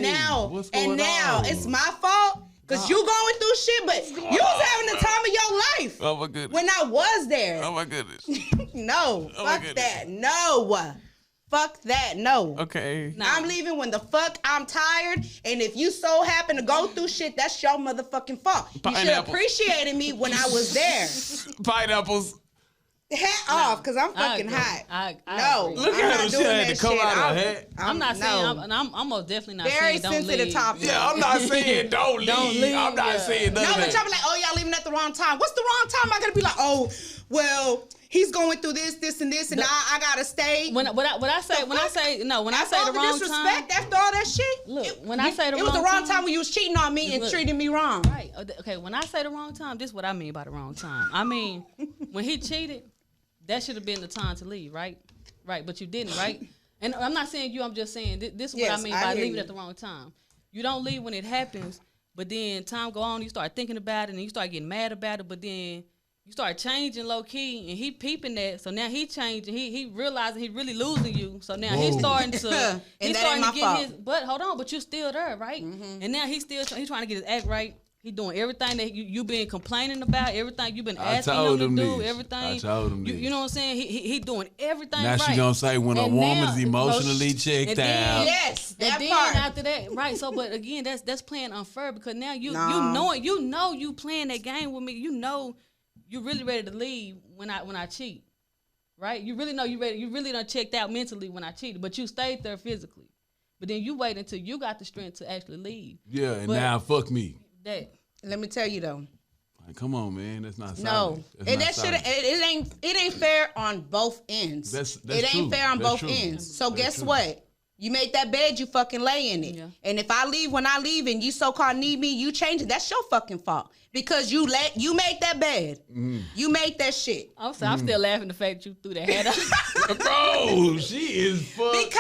A: now it's my fault. Cause you going through shit, but you was having the time of your life.
B: Oh my goodness.
A: When I was there.
B: Oh my goodness.
A: No. Fuck that. No. Fuck that. No.
B: Okay.
C: Nah.
A: I'm leaving when the fuck I'm tired. And if you so happen to go through shit, that's your motherfucking fault. You should have appreciated me when I was there.
B: Pineapples.
A: Hat off, because I'm fucking hot.
C: I
A: no.
C: agree.
B: Look at her. She had to come out of her head.
C: I'm not saying, I'm most definitely not saying don't leave.
A: Very sensitive topic.
B: Yeah, I'm not saying don't leave. I'm not saying nothing.
A: No, but y'all be like, y'all leaving at the wrong time. What's the wrong time? I gotta be like, well, he's going through this, and this, and I gotta stay.
C: When I say the wrong
A: disrespect,
C: time.
A: after all that shit.
C: Look, when I say the wrong time.
A: It was the wrong time when you was cheating on me and treating me wrong.
C: Right. Okay, when I say the wrong time, this is what I mean by the wrong time. I mean, when he cheated, that should have been the time to leave, right? Right, but you didn't, right? And I'm not saying you, I'm just saying this is what I mean by leaving at the wrong time. You don't leave when it happens, but then time go on, you start thinking about it, and you start getting mad about it, but then you start changing low key, and he peeping that. So now he changing. He realizing he really losing you. So now he's starting to get his. But hold on, but you still there, right? Mm-hmm. And now he's trying to get his act right. He doing everything that you been complaining about, everything you been asking him to do, everything. I told him you know what I'm saying? He doing everything
B: now
C: right.
B: Now she gonna say when a woman's emotionally checked out.
A: Yes, that
C: and
A: part.
C: Then after that, right? So, but again, that's playing unfair because now you know you playing that game with me. You know you really ready to leave when I cheat, right? You really know you ready. You really done checked out mentally when I cheated, but you stayed there physically. But then you wait until you got the strength to actually leave.
B: Yeah, and now fuck me.
C: That.
A: Let me tell you though.
B: Like, come on, man, that's not
A: no. And that shit, it ain't fair on both ends.
B: That's
A: it ain't fair on both ends. So guess what? You make that bed, you fucking lay in it. Yeah. And if I leave when I leave and you so-called need me, you change it. That's your fucking fault. Because you made that bed. Mm. You made that shit.
C: I'm still laughing the fact you threw that hat up.
B: Bro, she is fucked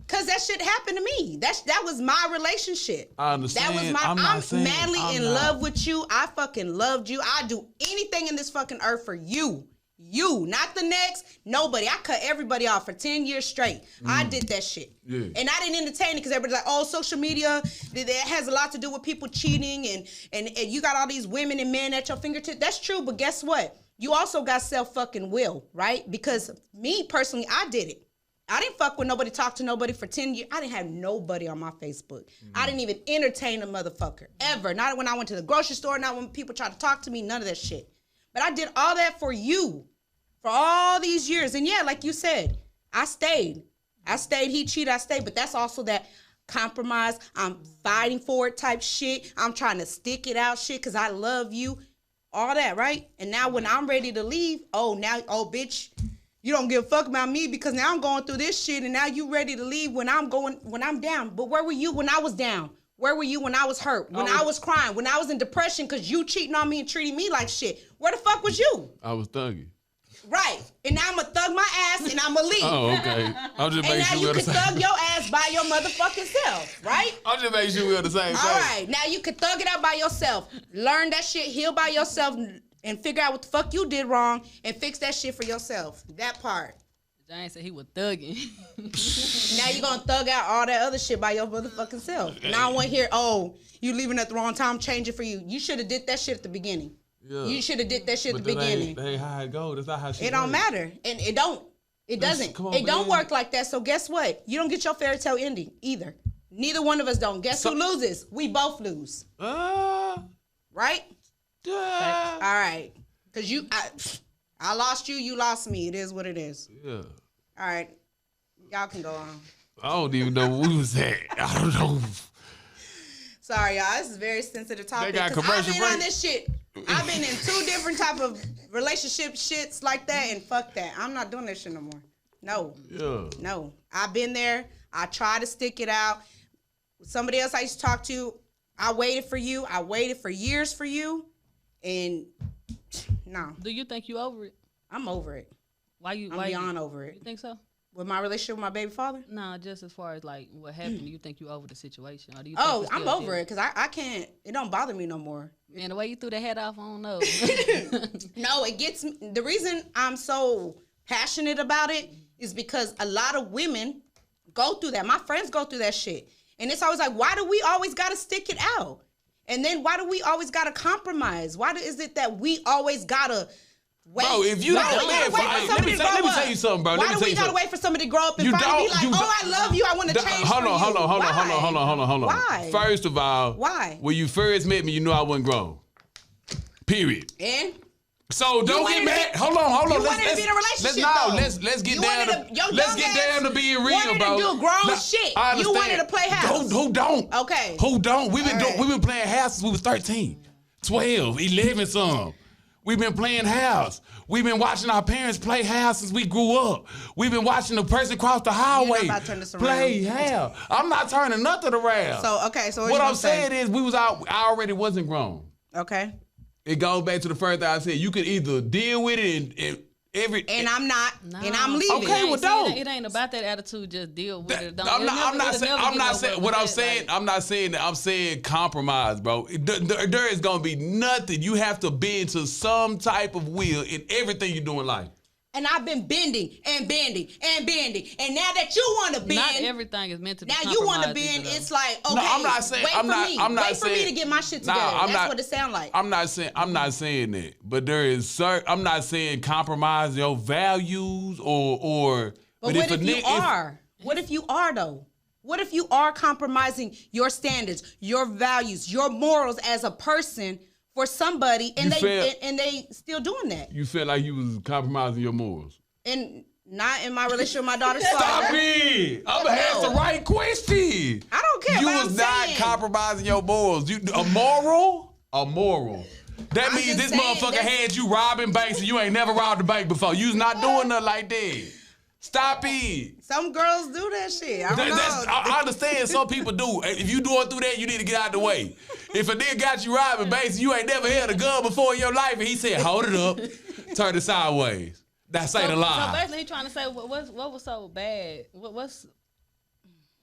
A: because that shit happened to me. That was my relationship.
B: I understand.
A: That was I'm madly in love with you. I fucking loved you. I do anything in this fucking earth for you. You, not the next, nobody. I cut everybody off for 10 years straight. I did that shit. Yeah. And I didn't entertain it because everybody's like, oh, social media, that has a lot to do with people cheating and you got all these women and men at your fingertips. That's true, but guess what? You also got self-fucking will, right? Because me, personally, I did it. I didn't fuck with nobody, talk to nobody for 10 years. I didn't have nobody on my Facebook. I didn't even entertain a motherfucker, ever. Not when I went to the grocery store, not when people tried to talk to me, none of that shit. But I did all that for you. For all these years. And yeah, like you said, I stayed. He cheated, I stayed. But that's also that compromise. I'm fighting for it type shit. I'm trying to stick it out shit because I love you. All that, right? And now when I'm ready to leave, bitch, you don't give a fuck about me because now I'm going through this shit and now you ready to leave when I'm down. But where were you when I was down? Where were you when I was hurt? When I was crying? When I was in depression because you cheating on me and treating me like shit? Where the fuck was you?
B: I was thugging.
A: Right. And now I'm going to thug my ass and I'm going to leave.
B: Oh, okay. I'm just making sure
A: we're the same. And now you can thug your ass by your motherfucking self, right?
B: I'm just making sure we're the same thing.
A: All right. Now you can thug it out by yourself. Learn that shit, heal by yourself, and figure out what the fuck you did wrong and fix that shit for yourself. That part.
C: Giant said he was thugging.
A: Now you going to thug out all that other shit by your motherfucking self. Now I want to hear, you leaving at the wrong time, change it for you. You should have did that shit at the beginning. Yeah. You should have did that shit at the beginning.
B: That ain't how it goes. That's not how shit
A: It don't matter. And it don't. It doesn't. It don't work like that. So guess what? You don't get your fairy tale ending either. Neither one of us don't. Guess who loses? We both lose. Right? All right. Because I lost you, you lost me. It is what it is.
B: Yeah.
A: All right. Y'all can go on.
B: I don't even know where we was at. I don't know.
A: Sorry, y'all. This is a very sensitive topic.
B: They got commercial
A: I've been on this shit. I've been in 2 different type of relationship shits like that, and fuck that. I'm not doing that shit no more. No.
B: Yeah.
A: No. I've been there. I try to stick it out. Somebody else I used to talk to, I waited for you. I waited for years for you, and no.
C: Do you think you over it?
A: I'm over it.
C: I'm
A: beyond over it.
C: You think so?
A: With my relationship with my baby father?
C: No, just as far as like what happened. Do you think you over the situation? Or do you
A: I'm over it because I can't. It don't bother me no more.
C: Man, the way you threw the head off, I don't know.
A: No, it gets me. The reason I'm so passionate about it is because a lot of women go through that. My friends go through that shit. And it's always like, why do we always got to stick it out? And then why do we always got to compromise? Why is it that we always got to wait?
B: Bro, if you don't let me tell you something, bro.
A: Why do we got to wait for somebody to grow up and finally be like, I love you, I want to change for you? Hold
B: on.
A: Why?
B: First of all,
A: why?
B: When you first met me, you knew I wasn't grown. Period.
A: And?
B: So don't get mad. Hold on.
A: You wanted to be in a relationship.
B: Let's get down to being real,
A: wanted
B: bro.
A: To do grown shit. You wanted to play house.
B: Who don't?
A: Okay.
B: Who don't? We've been playing house since we was 13, 12, 11 some. We've been playing house. We've been watching our parents play house since we grew up. We've been watching the person cross the highway play house. I'm not turning nothing around.
A: So
B: what I'm saying is I already wasn't grown.
A: Okay.
B: It goes back to the first thing I said. You could either deal with it
A: and I'm not, and I'm leaving.
B: Okay, well, don't.
C: It ain't about that attitude. Just deal with it.
B: I'm not saying what I'm saying. I'm not saying that. I'm saying compromise, bro. There is gonna be nothing. You have to bend to some type of will in everything you do in life.
A: And I've been bending and bending and bending, and now that you want to bend,
C: not everything is meant to be.
A: Now you want to bend. It's like, okay,
B: no, I'm not saying.
A: Wait for me to get my shit together. That's what it sounds like.
B: I'm not saying that. But there is I'm not saying compromise your values or.
A: But what if you are? What if you are though? What if you are compromising your standards, your values, your morals as a person for somebody, and they still doing that?
B: You feel like you was compromising your morals,
A: and not in my relationship with my daughter's father.
B: Stop it! I'm gonna ask the right question.
A: I don't care.
B: You was not compromising your morals. You a moral. That means this motherfucker had you robbing banks and you ain't never robbed a bank before. You's not doing nothing like that. Stop it.
A: Some girls do that shit. I
B: understand some people do. If you doing through that, you need to get out the way. If a nigga got you robbing banks, you ain't never held a gun before in your life, and he said, hold it up, turn it sideways. That's ain't a lie.
C: So basically, he trying to say what was so bad? What's?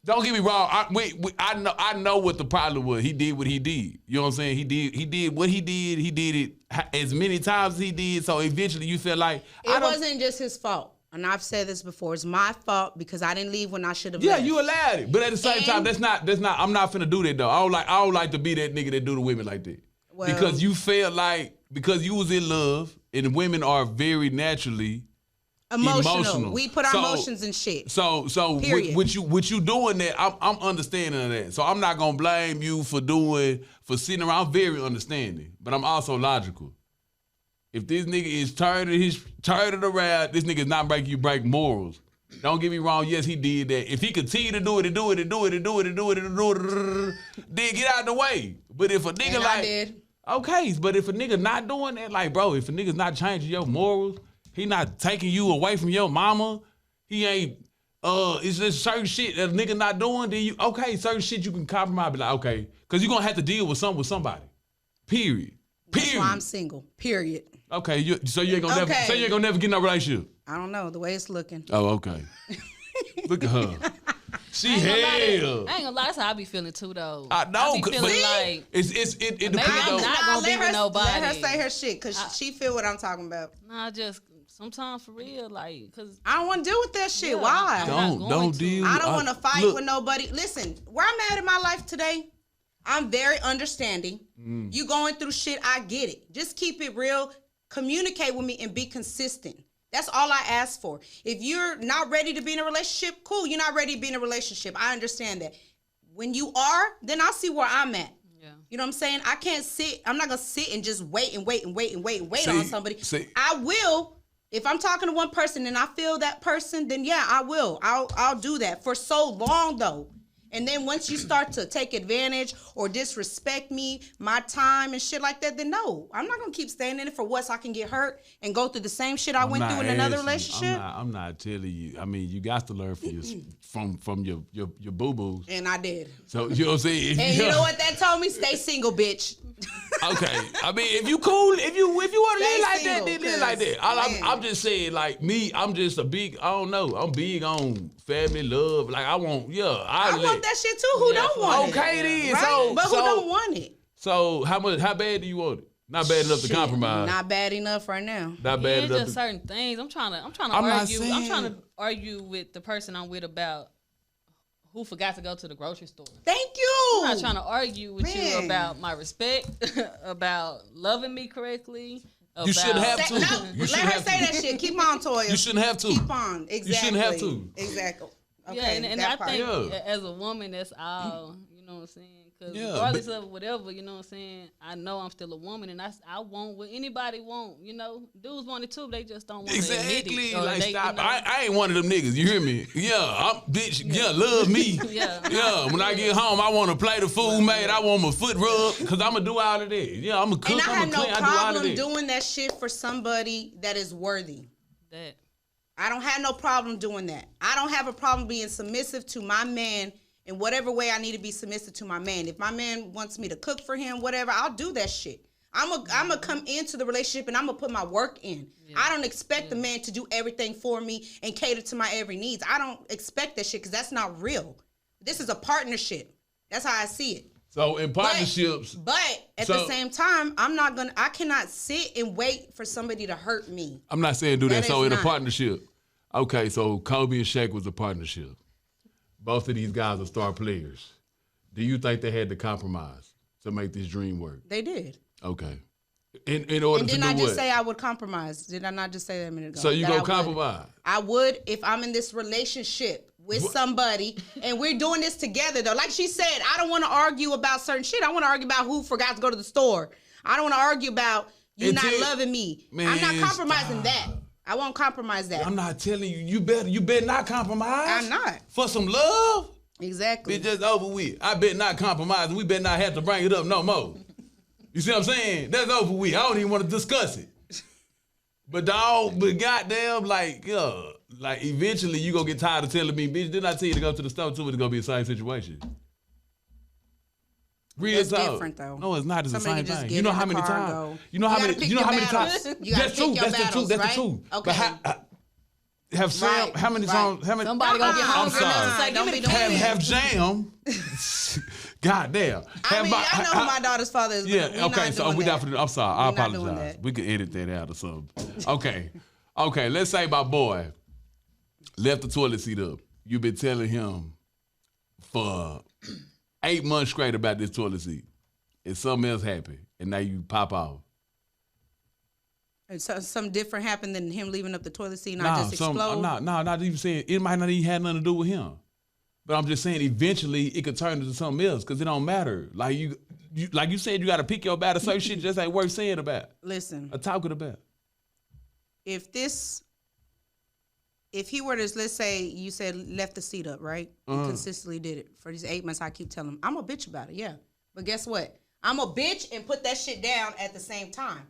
B: Don't get me wrong. I know what the problem was. He did what he did. You know what I'm saying? He did what he did. He did it as many times as he did. So eventually, you feel like
A: it wasn't just his fault. And I've said this before. It's my fault because I didn't leave when I should have. Yeah,
B: you allowed it, but at the same time, that's not. I'm not finna do that though. I don't like to be that nigga that do the women like that. Well, because you felt like because you was in love, and women are very naturally emotional. We put our emotions in shit. So with you doing that, I'm understanding of that. So I'm not gonna blame you for sitting around. I'm very understanding, but I'm also logical. If this nigga is turning around, this nigga is not breaking you break morals. Don't get me wrong. Yes, he did that. If he continue to do it, then get out of the way. But if a nigga okay, but if a nigga not doing that, like bro, if a nigga's not changing your morals, he not taking you away from your mama, he ain't. It's just certain shit that a nigga not doing. Then certain shit you can compromise. Be like, okay, because you are gonna have to deal with somebody. Period.
A: That's why I'm single. Period.
B: Okay, so you ain't gonna never get in a relationship.
A: I don't know the way it's looking.
B: Oh, okay. Look at her. She hell.
C: I ain't gonna lie, that's how I be feeling too, though.
B: I know,
C: I be feeling like
B: it
C: maybe I'm not gonna be with nobody.
A: Let her say her shit, cause she feel what I'm talking about.
C: Nah, just sometimes for real, like, cause
A: I don't want to deal with that shit.
C: Yeah,
A: why?
B: Don't deal.
A: I don't want to fight with nobody. Listen, where I'm at in my life today, I'm very understanding. You going through shit, I get it. Just keep it real. Communicate with me and be consistent. That's all I ask for. If you're not ready to be in a relationship, cool. You're not ready to be in a relationship. I understand that. When you are, then I'll see where I'm at. Yeah. You know what I'm saying? I can't sit. I'm not going to sit and just wait on somebody. I will. If I'm talking to one person and I feel that person, then yeah, I will. I'll do that for so long though. And then once you start to take advantage or disrespect me, my time and shit like that, then no, I'm not gonna keep staying in it for what, so I can get hurt and go through the same shit I went through in another relationship.
B: I'm not telling you. I mean, you got to learn from your boo boos.
A: And I did.
B: So you know what I'm saying.
A: And you know what that told me? Stay single, bitch.
B: Okay. I mean, if you cool, if you want to live like that, then live like that. I'm just saying, like me, I'm just a big. I don't know. I'm big on family love. Like I want
A: that shit too. Who don't want it?
B: Okay, then.
A: Right? But who don't want it?
B: So how bad do you want it? Not bad enough to compromise.
A: Not bad enough right now.
B: Not bad enough.
C: Just certain things. I'm trying to argue. I'm trying to argue with the person I'm with about who forgot to go to the grocery store.
A: Thank you.
C: I'm not trying to argue with you about my respect, about loving me correctly.
B: You shouldn't have to.
A: Let her say that shit. Keep on, Toya.
B: You shouldn't have to.
A: Keep on. Exactly.
B: You shouldn't have to.
A: Exactly. Okay,
C: yeah, and I think as a woman, that's all, you know what I'm saying? Because regardless of whatever, you know what I'm saying, I know I'm still a woman, and I want what anybody want, you know? Dudes want it too, they just don't want to admit it.
B: Like, stop. You know, I ain't one of them niggas, you hear me? Yeah, love me. Yeah, when I get home, I want to play the food made, I want my foot rubbed, because I'm going to do all of that. Yeah, I'm going to cook, I'm going to clean, I do all of that.
A: And I have no problem doing that shit for somebody that is worthy. I don't have no problem doing that. I don't have a problem being submissive to my man in whatever way I need to be submissive to my man. If my man wants me to cook for him, whatever, I'll do that shit. I'm gonna come into the relationship and I'm gonna put my work in. Yeah. I don't expect the man to do everything for me and cater to my every needs. I don't expect that shit because that's not real. This is a partnership. That's how I see it.
B: So in partnerships,
A: but at the same time, I cannot sit and wait for somebody to hurt me.
B: I'm not saying do that. So in a partnership, okay, so Kobe and Shaq was a partnership. Both of these guys are star players. Do you think they had to compromise to make this dream work?
A: They did.
B: Okay. In order to do what?
A: Didn't I just say I would compromise? Did I not just say that a minute ago?
B: So you go compromise?
A: I would if I'm in this relationship with somebody and we're doing this together though. Like she said, I don't want to argue about certain shit. I want to argue about who forgot to go to the store. I don't want to argue about you not loving me. Man, I'm not compromising that. I won't compromise that.
B: I'm not telling you. You better not compromise.
A: I'm not.
B: For some love?
A: Exactly.
B: It's just over with. I better not compromise and we better not have to bring it up no more. You see what I'm saying? That's over with. I don't even want to discuss it. But goddamn, like eventually you gonna get tired of telling me, bitch, didn't I tell you to go to the store too? It's gonna be the same situation. Real talk.
A: It's different though.
B: No, it's not. It's the same thing. You know how many times? You know how many times? That's true. That's the truth. That's the truth. Okay. But have Sam? How many times? How many?
C: Somebody gonna get hungry.
B: I'm sorry.
A: Don't be doing
B: have Jam. Goddamn.
A: I mean, I know who my daughter's father is.
B: Yeah. Okay. So we not. I'm sorry. I apologize. We could edit that out or something. Okay. Okay. Let's say my boy left the toilet seat up. You've been telling him for 8 months straight about this toilet seat, and something else happened, and now you pop off.
A: And so something different happened than him leaving up the toilet seat and I just explode?
B: Not even saying, it might not even have nothing to do with him. But I'm just saying eventually it could turn into something else because it don't matter. Like you said, you got to pick your battle. Certain shit just ain't worth saying about.
A: Listen.
B: Or talking about.
A: If he were to, let's say you said left the seat up, right? He consistently did it. For these 8 months, I keep telling him, I'm a bitch about it, yeah. But guess what? I'm a bitch and put that shit down at the same time.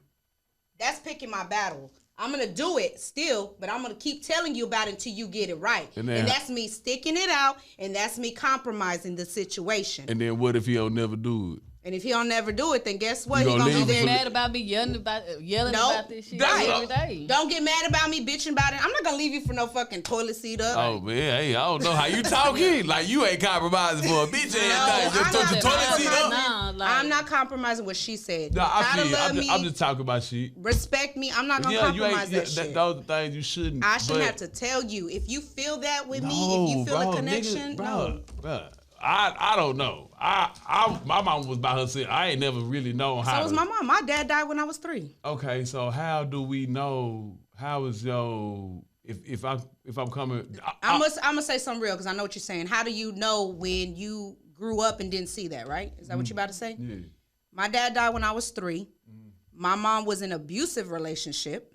A: That's picking my battle. I'm going to do it still, but I'm going to keep telling you about it until you get it right. And that's me sticking it out, and that's me compromising the situation.
B: And then what if he'll never do it?
A: And if he don't never do it, then guess what? He's
C: gonna be mad about me yelling about this shit every day.
A: Don't get mad about me bitching about it. I'm not gonna leave you for no fucking toilet seat up.
B: Oh man, hey, I don't know how you talking. Like you ain't compromising for a bitch ass thing. Just the toilet seat up.
A: I'm not compromising what she said.
B: No, I feel I'm just talking about shit.
A: Respect me. I'm not gonna compromise that shit.
B: Those are things you shouldn't.
A: I shouldn't have to tell you. If you feel that with me, if you feel a connection,
B: bro. I don't know. My mom was by herself. I ain't never really known how.
A: So was my mom. My dad died when I was 3.
B: Okay, so how do we know? How is your if I'm coming?
A: I'm gonna say something real because I know what you're saying. How do you know when you grew up and didn't see that? Right? Is that what you're about to say?
B: Yeah.
A: My dad died when I was 3. My mom was in an abusive relationship.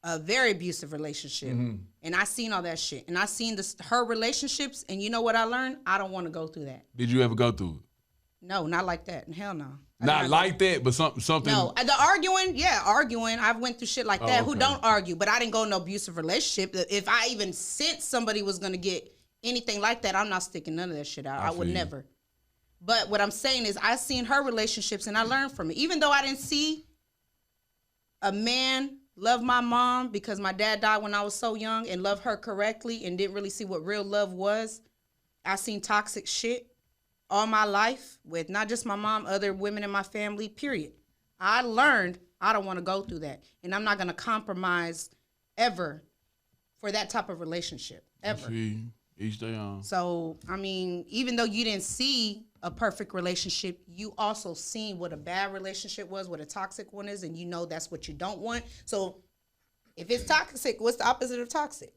A: A very abusive relationship. And I seen all that shit. And I seen her relationships, and you know what I learned? I don't want to go through that.
B: Did you ever go through it?
A: No, not like that. Hell no.
B: Not like that, but something.
A: No, the arguing. I've went through shit like that. Who don't argue, but I didn't go in no abusive relationship. If I even sensed somebody was going to get anything like that, I'm not sticking none of that shit out. I would never. But what I'm saying is I seen her relationships, and I learned from it. Even though I didn't see a man love my mom because my dad died when I was so young and love her correctly and didn't really see what real love was. I seen toxic shit all my life with not just my mom, other women in my family, period. I learned I don't want to go through that. And I'm not going to compromise ever for that type of relationship, ever.
B: Each day on.
A: So, I mean, even though you didn't see a perfect relationship, you also seen what a bad relationship was, what a toxic one is, and you know that's what you don't want. So if it's toxic, what's the opposite of toxic?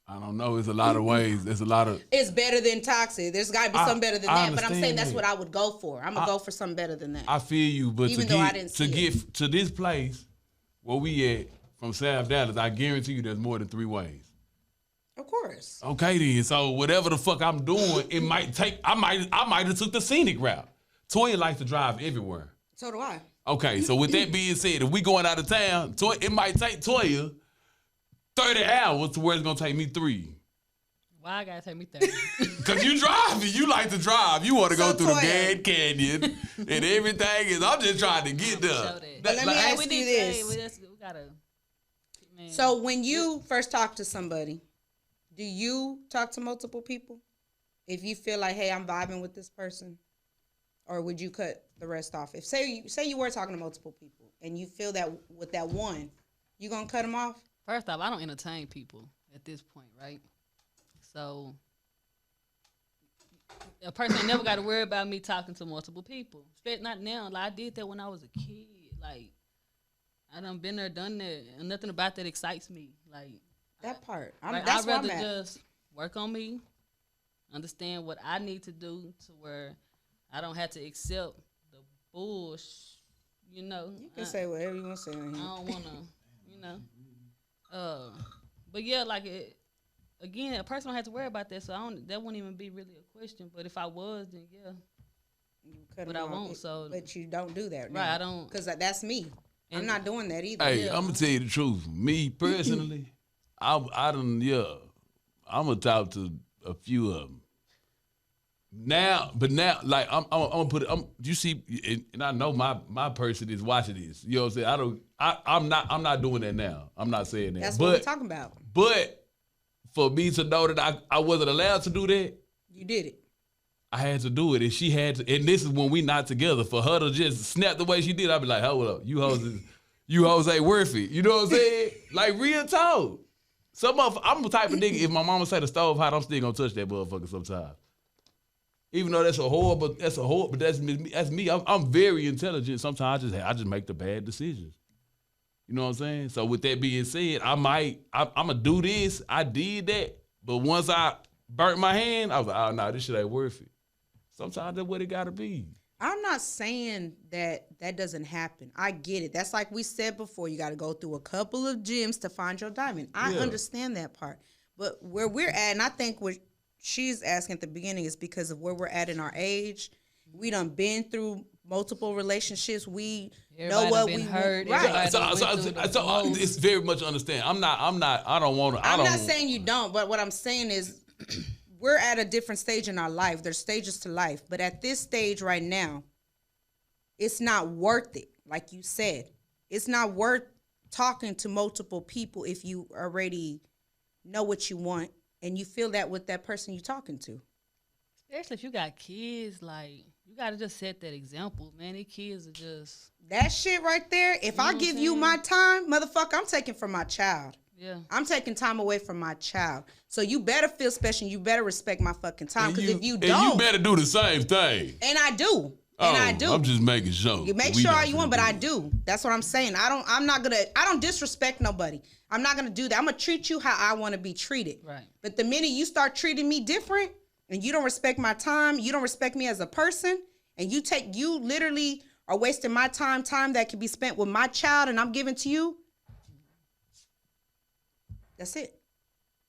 B: I don't know. There's a lot of ways. There's a lot of...
A: It's better than toxic. There's got to be something better than that. But I'm saying that's what I would go for. I'm going to go for something better than that.
B: I feel you, but
A: even though I didn't see
B: to get to this place where we at from South Dallas, I guarantee you there's more than 3 ways.
A: Of course.
B: Okay then. So whatever the fuck I'm doing, it might take. I might have took the scenic route. Toya likes to drive everywhere.
A: So do I.
B: Okay. So with that being said, if we going out of town, it might take Toya 30 hours to where it's gonna take me 3.
C: Why I gotta take me 30?
B: Cause you driving, you like to drive. You want to go
A: So,
B: through the
A: Toya.
B: Grand Canyon and everything is. I'm just trying to get there.
C: Show that.
A: But let me ask
C: we
A: you
C: need
A: this.
C: we gotta. Man.
A: So when you first talk to somebody, do you talk to multiple people? If you feel like, hey, I'm vibing with this person, or would you cut the rest off? If say you were talking to multiple people and you feel that with that one, you gonna cut them off?
C: First off, I don't entertain people at this point, right? So a person ain't never got to worry about me talking to multiple people. Straight not now. Like I did that when I was a kid. Like I done been there, done that, and nothing about that excites me. Like
A: That part.
C: like,
A: That's
C: I'd
A: where I'm
C: rather
A: at.
C: just work on me, understand what I need to do to where I don't have to accept the bullshit. You know,
A: You can say whatever you want to say on
C: I
A: here.
C: don't wanna, you know. But yeah, like again, a person don't have to worry about that, so that wouldn't even be really a question. But if I was, then yeah,
A: You cut
C: but
A: them
C: I
A: off.
C: won't, so-
A: But you don't do that,
C: right? I don't.
A: Because that's me. I'm
C: And-
A: not doing that either.
B: Hey,
C: Yeah.
B: I'm gonna tell you the truth. Me personally, I don't. Yeah, I'm gonna talk to a few of them. Now, like I'm gonna put it. You see, and I know my person is watching this. You know what I'm saying? I'm not doing that now. I'm not saying that.
A: That's
B: but,
A: what we're talking about.
B: But for me to know that I wasn't allowed to do that,
A: You did it.
B: I had to do it, and she had to. And this is when we not together. For her to just snap the way she did, I'd be like, "Hold up, you hoes ain't worth it." You know what I'm saying? Like real talk. I'm the type of nigga. If my mama say the stove hot, I'm still gonna touch that motherfucker sometimes. Even though that's me. I'm very intelligent. Sometimes I just make the bad decisions. You know what I'm saying? So with that being said, I'm gonna do this. I did that, but once I burnt my hand, I was like, oh no, this shit ain't worth it. Sometimes that's what it gotta be.
A: I'm not saying that doesn't happen. I get it. That's like we said before. You got to go through a couple of gyms to find your diamond. I
B: Yeah.
A: understand that part. But where we're at, and I think what she's asking at the beginning is because of where we're at in our age. We done been through multiple relationships. We
C: Everybody
A: know what
C: been
A: we
C: hurt.
A: right.
C: Everybody done went through the most.
B: It's very much understand. I don't want to.
A: I'm not saying you don't, but what I'm saying is we're at a different stage in our life. There's stages to life. But at this stage right now, it's not worth it. Like you said, it's not worth talking to multiple people if you already know what you want and you feel that with that person you're talking to.
C: Especially if you got kids, like you gotta just set that example, man. These kids are just
A: That shit right there, if I
C: know
A: give
C: what I'm
A: you
C: saying?
A: my time, motherfucker, I'm taking from my child.
C: yeah.
A: I'm taking time away from my child. So you better feel special. You better respect my fucking time. Because if you don't,
B: you better do the same thing.
A: and I do. And I do.
B: I'm just making sure.
A: You make
B: We
A: sure
B: not
A: all you want,
B: finna
A: but I
B: it.
A: do. That's what I'm saying. I don't disrespect nobody. I'm not gonna do that. I'm gonna treat you how I want to be treated.
C: Right.
A: But the minute you start treating me different and you don't respect my time, you don't respect me as a person, and you literally are wasting my time that could be spent with my child and I'm giving to you. That's it.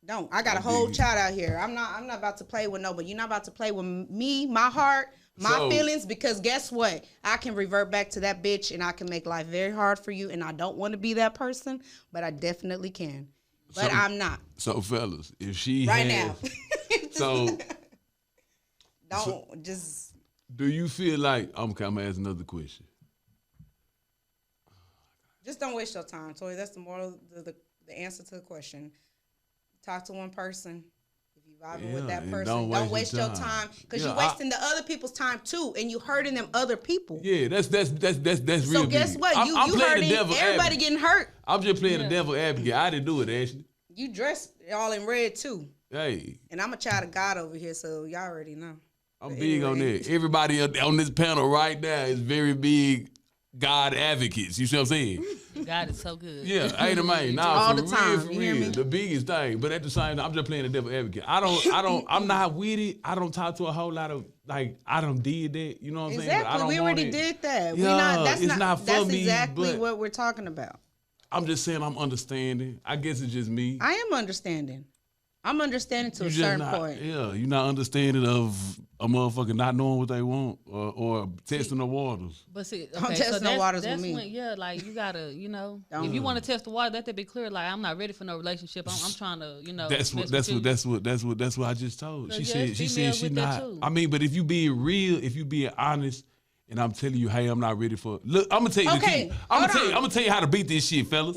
A: Don't. I got a whole child out here. I'm not about to play with nobody. You're not about to play with me, my heart, my feelings, because guess what? I can revert back to that bitch and I can make life very hard for you, and I don't want to be that person, but I definitely can. But I'm not.
B: So fellas, if she
A: Right
B: has,
A: now.
B: so
A: Don't just
B: do you feel like I'm gonna ask another question?
A: don't waste your time, Tori. That's the moral, the answer to the question. Talk to one person. If you vibing with that
B: and
A: person, don't waste your time because
B: Yeah,
A: you're wasting the other people's time too, and you hurting them other people.
B: Yeah, that's real.
A: So guess
B: big.
A: what?
B: I'm
A: You
B: playing
A: hurting
B: the devil
A: everybody
B: advocate.
A: getting hurt.
B: I'm just playing the devil advocate. I didn't do it, Ashley.
A: You dressed all in red too,
B: Hey,
A: and I'm a child of God over here, so y'all already know.
B: I'm
A: But
B: big on
A: anyway.
B: that. Everybody on this panel right now is very big God advocates. You see what I'm saying?
C: God is so good.
B: Yeah, ain't a man. Nah,
A: All
B: for
A: the time,
B: real, for
A: you hear
B: real.
A: me?
B: The biggest thing. But at the same time, I'm just playing the devil advocate. I'm not with it. I don't talk to a whole lot of, like, I done did that. You know what I'm saying? But I
A: Exactly,
B: don't
A: we
B: want
A: already
B: it.
A: did that.
B: Yeah, it's not for
A: That's
B: me,
A: exactly
B: but-
A: what we're talking about.
B: I'm just saying I'm understanding. I guess it's just me.
A: I am understanding. I'm understanding to
B: You
A: a
B: just
A: certain
B: not,
A: point.
B: yeah, you're not understanding of a motherfucker not knowing what they want or testing the waters.
C: But see,
A: Don't
C: okay,
A: test
C: so
A: no
C: that's,
A: waters with
C: that's
A: me.
C: when, yeah, like you gotta, you know,
A: Don't.
C: if you want to test the water, let that be clear. Like I'm not ready for no relationship. I'm trying to, you know,
B: That's what I just told. She
C: yeah,
B: said
C: females
B: she
C: with that
B: not.
C: too.
B: I mean, but if you being real, if you being honest, and I'm telling you, hey, I'm not ready for. Look, I'm gonna tell you
A: Okay,
B: the key. I'm
A: hold on.
B: gonna tell you how to beat this shit, fellas.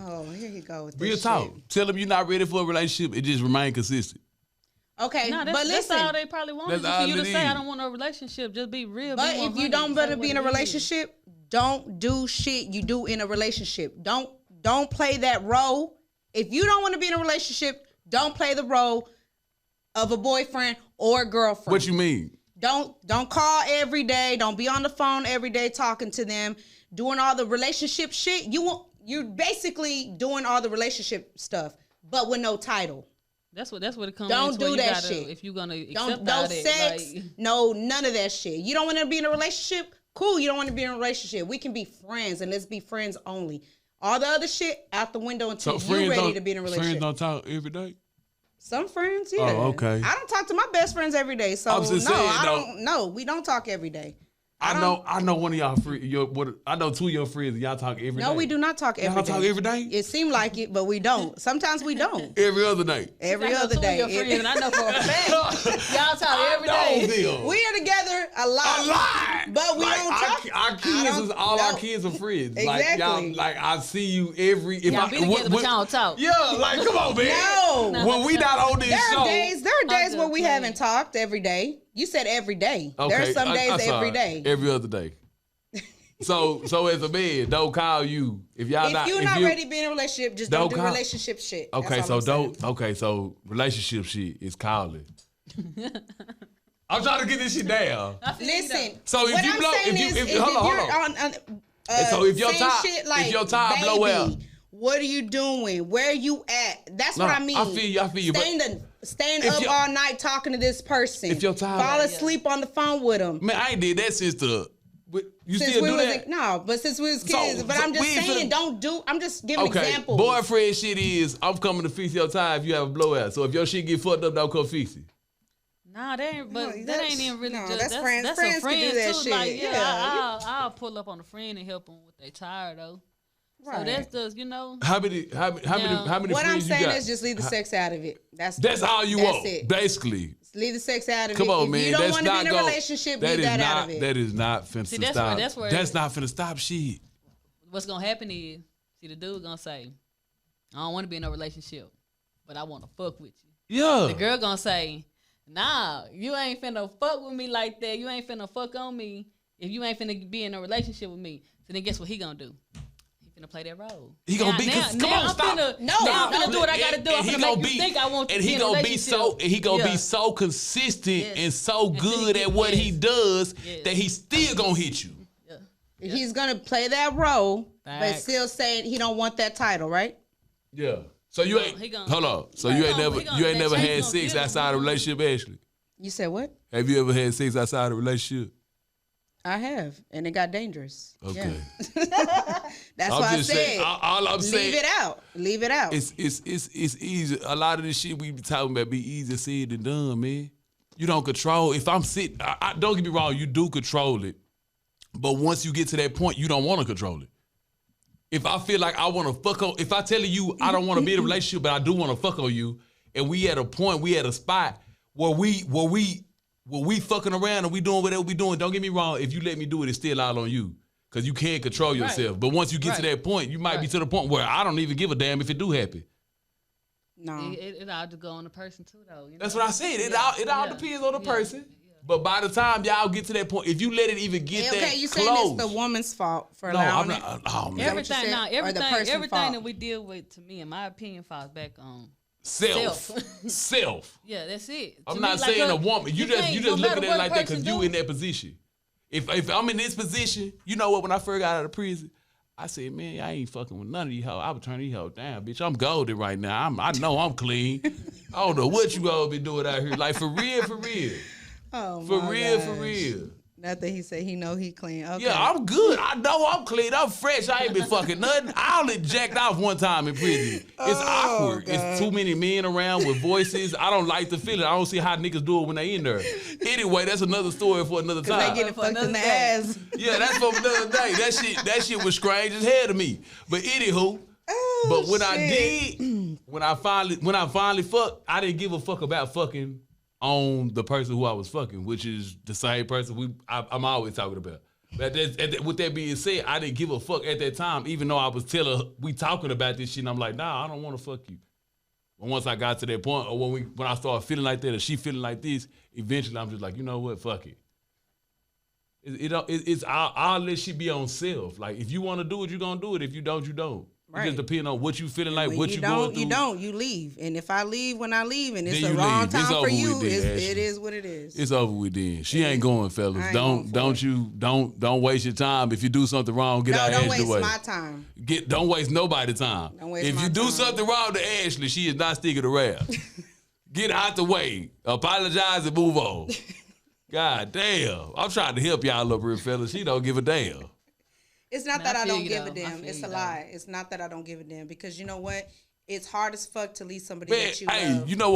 A: Oh, here you go with this
B: Real
A: shit.
B: talk. Tell them you're not ready for a relationship. It just remain consistent.
A: Okay,
C: No,
A: but
C: that's
A: listen.
C: all they probably want
B: That's
C: is for you
B: all
C: to
B: it
C: say, I
B: is.
C: don't want no relationship. Just be real.
A: But
C: be
A: if you
C: 100,
A: don't
C: say
A: better
C: what
A: be in
C: it
A: a
C: is.
A: relationship, don't do shit you do in a relationship. Don't play that role. If you don't want to be in a relationship, don't play the role of a boyfriend or a girlfriend.
B: What you mean?
A: Don't call every day. Don't be on the phone every day talking to them, doing all the relationship shit. You're basically doing all the relationship stuff, but with no title.
C: That's what it comes.
A: Don't
C: into
A: do
C: where you
A: that
C: gotta,
A: shit.
C: If you're gonna
A: Don't
C: accept
A: no
C: all that,
A: sex,
C: like,
A: no none of that shit. You don't want to be in a relationship? Cool. You don't want to be in a relationship. We can be friends, and let's be friends only. All the other shit out the window until you're ready to be in a relationship.
B: Friends don't talk every day.
A: Some friends, yeah.
B: Oh, okay.
A: I don't talk to my best friends every day, so
B: I'm just saying,
A: I
B: though.
A: don't. No, we don't talk every day.
B: I know one of y'all I know two of your friends. Y'all talk every day.
A: No, we do not talk every
B: Y'all
A: day.
B: talk every day?
A: It seemed like it, but we don't. Sometimes we don't.
B: Every other day.
A: Every
C: I know
A: other
C: two of
A: day.
C: your friends, and I know for a fact y'all talk every day.
A: We are together a lot.
B: A lot.
A: But we
B: like,
A: don't talk.
B: Our kids is all our
A: no.
B: kids are friends.
A: Exactly.
B: Like y'all, like I see you every. If
C: Y'all
B: I
C: be together, but y'all don't talk.
B: Yeah, like come on, man.
A: No.
B: When we not on this
A: There
B: show.
A: are days where we
C: just
A: haven't talked every day. You said every day.
B: Okay,
A: There's some days
B: I'm
A: every
B: sorry.
A: day.
B: Every other day. So as a man, don't call you if y'all
A: If you're not ready to be in a relationship, just don't do
B: call-
A: relationship shit.
B: Okay,
A: That's
B: so
A: all I'm saying.
B: don't. Okay, so relationship shit is calling. I'm trying to get this shit down.
A: Listen.
B: So if
A: what
B: you
A: I'm
B: blow,
A: saying
B: if you,
A: is
B: hold on,
A: you're
B: hold on. So if your
A: saying
B: top-
A: shit
B: if
A: like,
B: your top
A: baby,
B: blow out.
A: what are you doing? Where you at? That's
B: No,
A: what I mean.
B: I feel you, but
A: Staying
B: if
A: up
B: your-
A: all night talking to this person.
B: If your time-
A: fall
B: Yeah,
A: asleep on the phone with them.
B: Man, I ain't did that since you
A: Since
B: still
A: we
B: do
A: was
B: that?
A: no, but since we was
B: So-
A: kids. But
B: so
A: I'm just
B: we ain't
A: saying,
B: finna-
A: don't do. I'm just giving
B: Okay,
A: examples.
B: boyfriend shit is I'm coming to fix your time if you have a blowout. So if your shit get fucked up, don't come fix it.
C: Nah, that ain't. But
A: No,
C: that ain't even really.
A: no,
C: just,
A: that's friends.
C: That's
A: Friends
C: a
A: can
C: friend
A: do that
C: too.
A: shit.
C: Like,
A: Yeah,
C: I'll pull up on a friend and help them with they tired though. So
A: Right.
C: that's just, you know.
B: How many
C: Now,
A: What I'm
B: friends you
A: saying
B: got?
A: is just leave the sex out of it. That's
B: all you
A: that's
B: want,
A: it.
B: basically.
A: Leave the sex out of
B: Come
A: it.
B: on,
A: if
B: man.
A: you don't
B: That's
A: want to be
B: not
A: in a
B: go-
A: relationship,
B: that
A: leave
B: is
A: that
B: not,
A: out of it.
B: That is not finna
C: See, that's
B: stop.
C: where-
B: That's not finna stop shit.
C: What's gonna happen is, see, the dude gonna say, I don't want to be in a relationship, but I want to fuck with you.
B: Yeah.
C: The girl gonna say, nah, you ain't finna fuck with me like that. You ain't finna fuck on me if you ain't finna be in a relationship with me. So then guess what he gonna do? He finna play that role.
B: He gonna
C: Now-
B: be.
C: now-
B: Come
C: now
B: on,
C: I'm
B: stop.
C: finna-
A: No,
C: now I'm finna
A: no.
C: do what I gotta do. I'm
B: he
C: finna
B: gonna
C: make you think I want
B: and
C: to
B: he
C: be in a
B: gonna be
C: relationship.
B: so and he gonna
C: Yeah.
B: be so consistent
C: Yes.
B: and so
C: Until
B: good
C: he
B: at
C: get-
B: what he
C: yes.
B: does
C: Yes.
B: that he still gonna hit you.
C: Yeah.
A: He's gonna play that role, but
C: Facts.
A: still saying he don't want that title, right?
B: Yeah. So you
C: No,
B: ain't
C: he gonna-
B: hold on. So
C: He
B: you ain't
C: gonna-
B: never
C: he gonna-
B: you ain't
C: that
B: never
C: change
B: had
C: gonna
B: sex
C: get him.
B: outside a relationship, Ashley.
A: You said what?
B: Have you ever had sex outside a relationship?
A: I have, and it got dangerous.
B: Okay.
A: Yeah. That's
B: I'm
A: why I
B: just
A: said.
B: saying. All I'm saying.
A: Leave it out. Leave it out.
B: It's easy. A lot of this shit we be talking about be easier said than done, man. You don't control. If I'm sitting, I don't get me wrong, you do control it. But once you get to that point, you don't want to control it. If I feel like I want to fuck on, if I tell you I don't want to be in a relationship, but I do want to fuck on you, and we at a point, we at a spot where we fucking around and we doing whatever we doing, don't get me wrong, if you let me do it, it's still all on you. Because you can't control yourself.
C: Right.
B: But once you get to
C: Right.
B: that point, you might be
C: Right.
B: to the point where I don't even give a damn if it do happen.
A: No.
C: It all just go on the person too, though. You know?
B: That's what I said. It all
C: Yeah.
B: depends on the
C: Yeah.
B: person. But by the time y'all get to that point, if you let it even get
A: Okay,
B: that
A: you saying
B: close,
A: it's the woman's fault for
B: no, I'm
A: allowing
B: not.
A: it?
B: Oh man,
A: Every- what you
C: Everything,
A: said?
C: now,
A: Or the
C: everything,
A: person
C: everything
A: fault?
C: that we deal with, to me, in my opinion, falls back on.
B: self.
C: Yeah, that's it.
B: I'm
C: To
B: not
C: me, like
B: saying a woman. You
C: can't-
B: just
C: no
B: looking
C: matter
B: at it
C: what
B: like
C: a
B: that because
C: person
B: you
C: do.
B: in that position. If I'm in this position, you know what? When I first got out of prison, I said, man, I ain't fucking with none of these hoes. I would turn these hoes down, bitch. I'm golden right now. I know I'm clean. I don't know what you all be doing out here. Like for real, for real.
A: Oh
B: For
A: my
B: real,
A: gosh.
B: for real.
A: Nothing. He said he know he clean. Okay.
B: Yeah, I'm good. I know I'm clean. I'm fresh. I ain't been fucking nothing. I only jacked off one time in prison. It's awkward.
A: God.
B: It's too many men around with voices. I don't like the feeling. I don't see how niggas do it when they in there. Anyway, that's another story for another time.
A: They get it
C: For
A: fucked in
C: another
A: the
C: day.
A: ass.
B: Yeah, that's for another day. That shit was strange as hell to me. But anywho, but when I finally fucked, I didn't give a fuck about fucking on the person who I was fucking, which is the same person I'm always talking about. But with that being said, I didn't give a fuck at that time, even though I was telling her, we talking about this shit, and I'm like, nah, I don't want to fuck you. But once I got to that point, or when I started feeling like that, or she feeling like this, eventually I'm just like, you know what, fuck it. I'll let she be on self. Like, if you want to do it, you're going to do it. If you don't, you don't.
A: Right.
B: It just depends on what you feeling like,
A: When
B: what you going through.
A: you leave. And if I leave when I leave and it's
B: Then
A: the
B: you
A: wrong
B: leave. It's
A: time
B: over
A: for you,
B: with then,
A: it
B: Ashley.
A: is what it is.
B: It's over with then. She ain't going, fellas.
A: I ain't going for
B: Don't waste your time. If you do something wrong, get out of
A: don't
B: Ashley
A: waste
B: way.
A: my time.
B: Don't waste nobody's time.
A: Don't waste
B: If
A: my
B: you do
A: time.
B: something wrong to Ashley, she is not sticking around. Get out the way. Apologize and move on. God damn. I'm trying to help y'all up here, fellas. She don't give a damn.
A: It's not
C: Man,
A: that
C: I
A: I
C: feel
A: don't
C: you,
A: give
C: though.
A: a damn.
C: I feel
A: It's
C: you,
A: a
C: though.
A: lie. It's not that I don't give a damn because you know what? It's hard as fuck to leave somebody
B: Man,
A: that you
B: hey,
A: love.
B: you know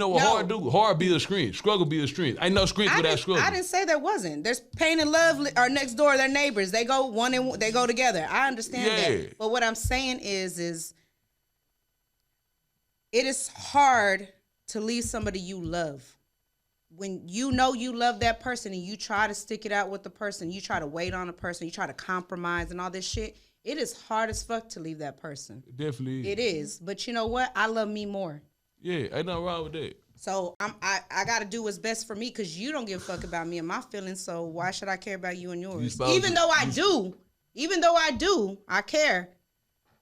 B: what
A: No.
B: hard do? Hard be a strength. Struggle be a strength. Ain't no strength without struggle.
A: I didn't say there wasn't. There's pain and love are next door. They're neighbors. They go they go together. I understand
B: Yeah.
A: that. But what I'm saying is it is hard to leave somebody you love. When you know you love that person and you try to stick it out with the person, you try to wait on a person, you try to compromise and all this shit, it is hard as fuck to leave that person.
B: Definitely is.
A: It is. But you know what? I love me more.
B: Yeah, ain't nothing wrong with that.
A: So I got to do what's best for me because you don't give a fuck about me and my feelings. So why should I care about you and yours? Even though I do, I care.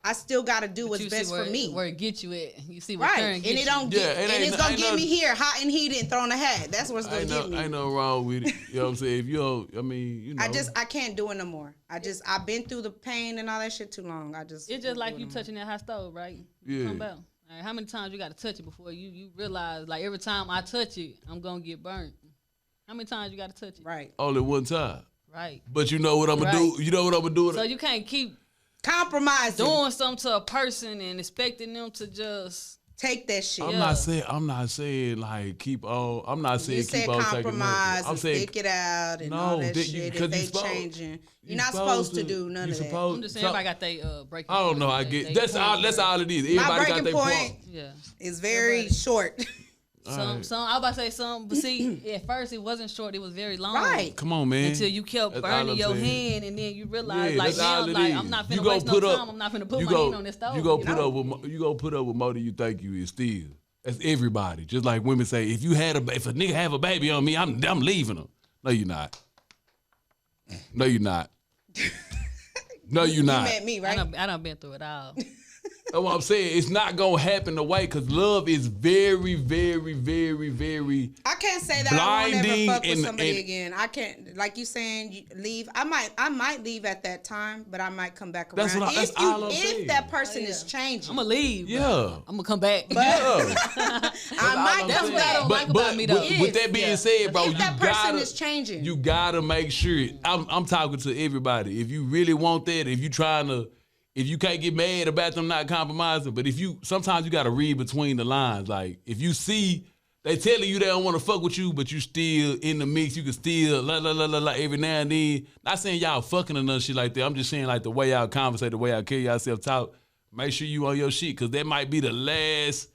A: I still got to do what's
C: You
A: best
C: see where,
A: for me.
C: where it get you at. You see where
A: Right.
C: current
A: And
C: get
A: it
C: you.
A: don't get,
B: Yeah, it
A: and
B: ain't-
A: it's going to
B: ain't
A: get
B: no-
A: me here hot and heated and thrown a hat. That's what's going to get me.
B: Ain't no wrong with it. You know what I'm saying? If you don't, I mean, you know.
A: I can't do it no more. I've been through the pain and all that shit too long.
C: It's just like you touching that hot stove, right?
B: Yeah.
C: Come about. All right, how many times you got to touch it before you realize, like, every time I touch it, I'm going to get burnt? How many times you got to touch it?
A: Right.
B: Only one time.
C: Right.
B: But you know what I'm going to
C: Right.
B: do? You know what I'm going to do?
C: So you can't keep
A: Compromising.
C: doing something to a person and expecting them to just
A: Take that shit.
B: I'm not saying like keep on. I'm not saying
A: You
B: keep
A: said
B: on taking
A: compromise
B: nothing. I'm
A: and
B: saying
A: stick it out and
B: no,
A: all that
B: that you-
A: shit.
B: 'cause
A: If they
B: you supposed-
A: changing,
B: you
A: you're not supposed to do none
B: you
A: of that.
B: supposed-
C: I'm just saying
B: so-
C: everybody got their breaking
B: I don't
C: point.
B: know. I
C: They
B: get that's all.
C: point
B: That's
C: where-
B: all it is.
A: My
B: Everybody got
A: breaking
B: their
A: point
B: point.
C: Yeah.
A: It's very
C: Everybody.
A: short.
C: I was about to say something, but see, at first it wasn't short; it was very long.
A: Right.
B: Come on, man.
C: Until you kept
B: That's all
C: burning
B: I'm
C: your
B: saying.
C: hand, and then you realize,
B: Yeah,
C: like,
B: that's
C: now,
B: all it
C: like,
B: is.
C: I'm not
B: You
C: finna
B: go
C: waste no
B: put up-
C: time. I'm not finna put
B: you
C: my
B: go-
C: hand on this stove.
B: You go put
C: know?
B: up with you go put up with more than you think you is still. That's everybody. Just like women say, if a nigga have a baby on me, I'm leaving him. No, you're not. No, you're not. No, you're
A: You
B: not.
A: met me, right?
C: I done been through it all.
B: That's what I'm saying. It's not gonna happen the way because love is very, very, very, very.
A: I can't say that I won't
B: blinding
A: ever fuck with
B: and-
A: somebody
B: and-
A: again. I can't, like you saying, leave. I might leave at that time, but I might come back around.
B: That's what I- that's all I'm saying.
A: If that person is changing,
C: I'm gonna leave.
B: Yeah.
C: I'm gonna come back.
B: Yeah.
A: I might
C: That's
A: come
C: what I
A: back.
C: don't like about me, though.
B: with that being said, bro,
A: If
B: you
A: that person
B: gotta
A: is changing.
B: You gotta make sure. I'm talking to everybody. If you really want that, if you can't get mad about them not compromising, but sometimes you gotta read between the lines. Like if you see they telling you they don't want to fuck with you, but you still in the mix, you can still la every now and then. Not saying y'all fucking or none shit like that. I'm just saying like the way y'all conversate, the way y'all carry yourself talk. Make sure you on your shit, cause that might be the last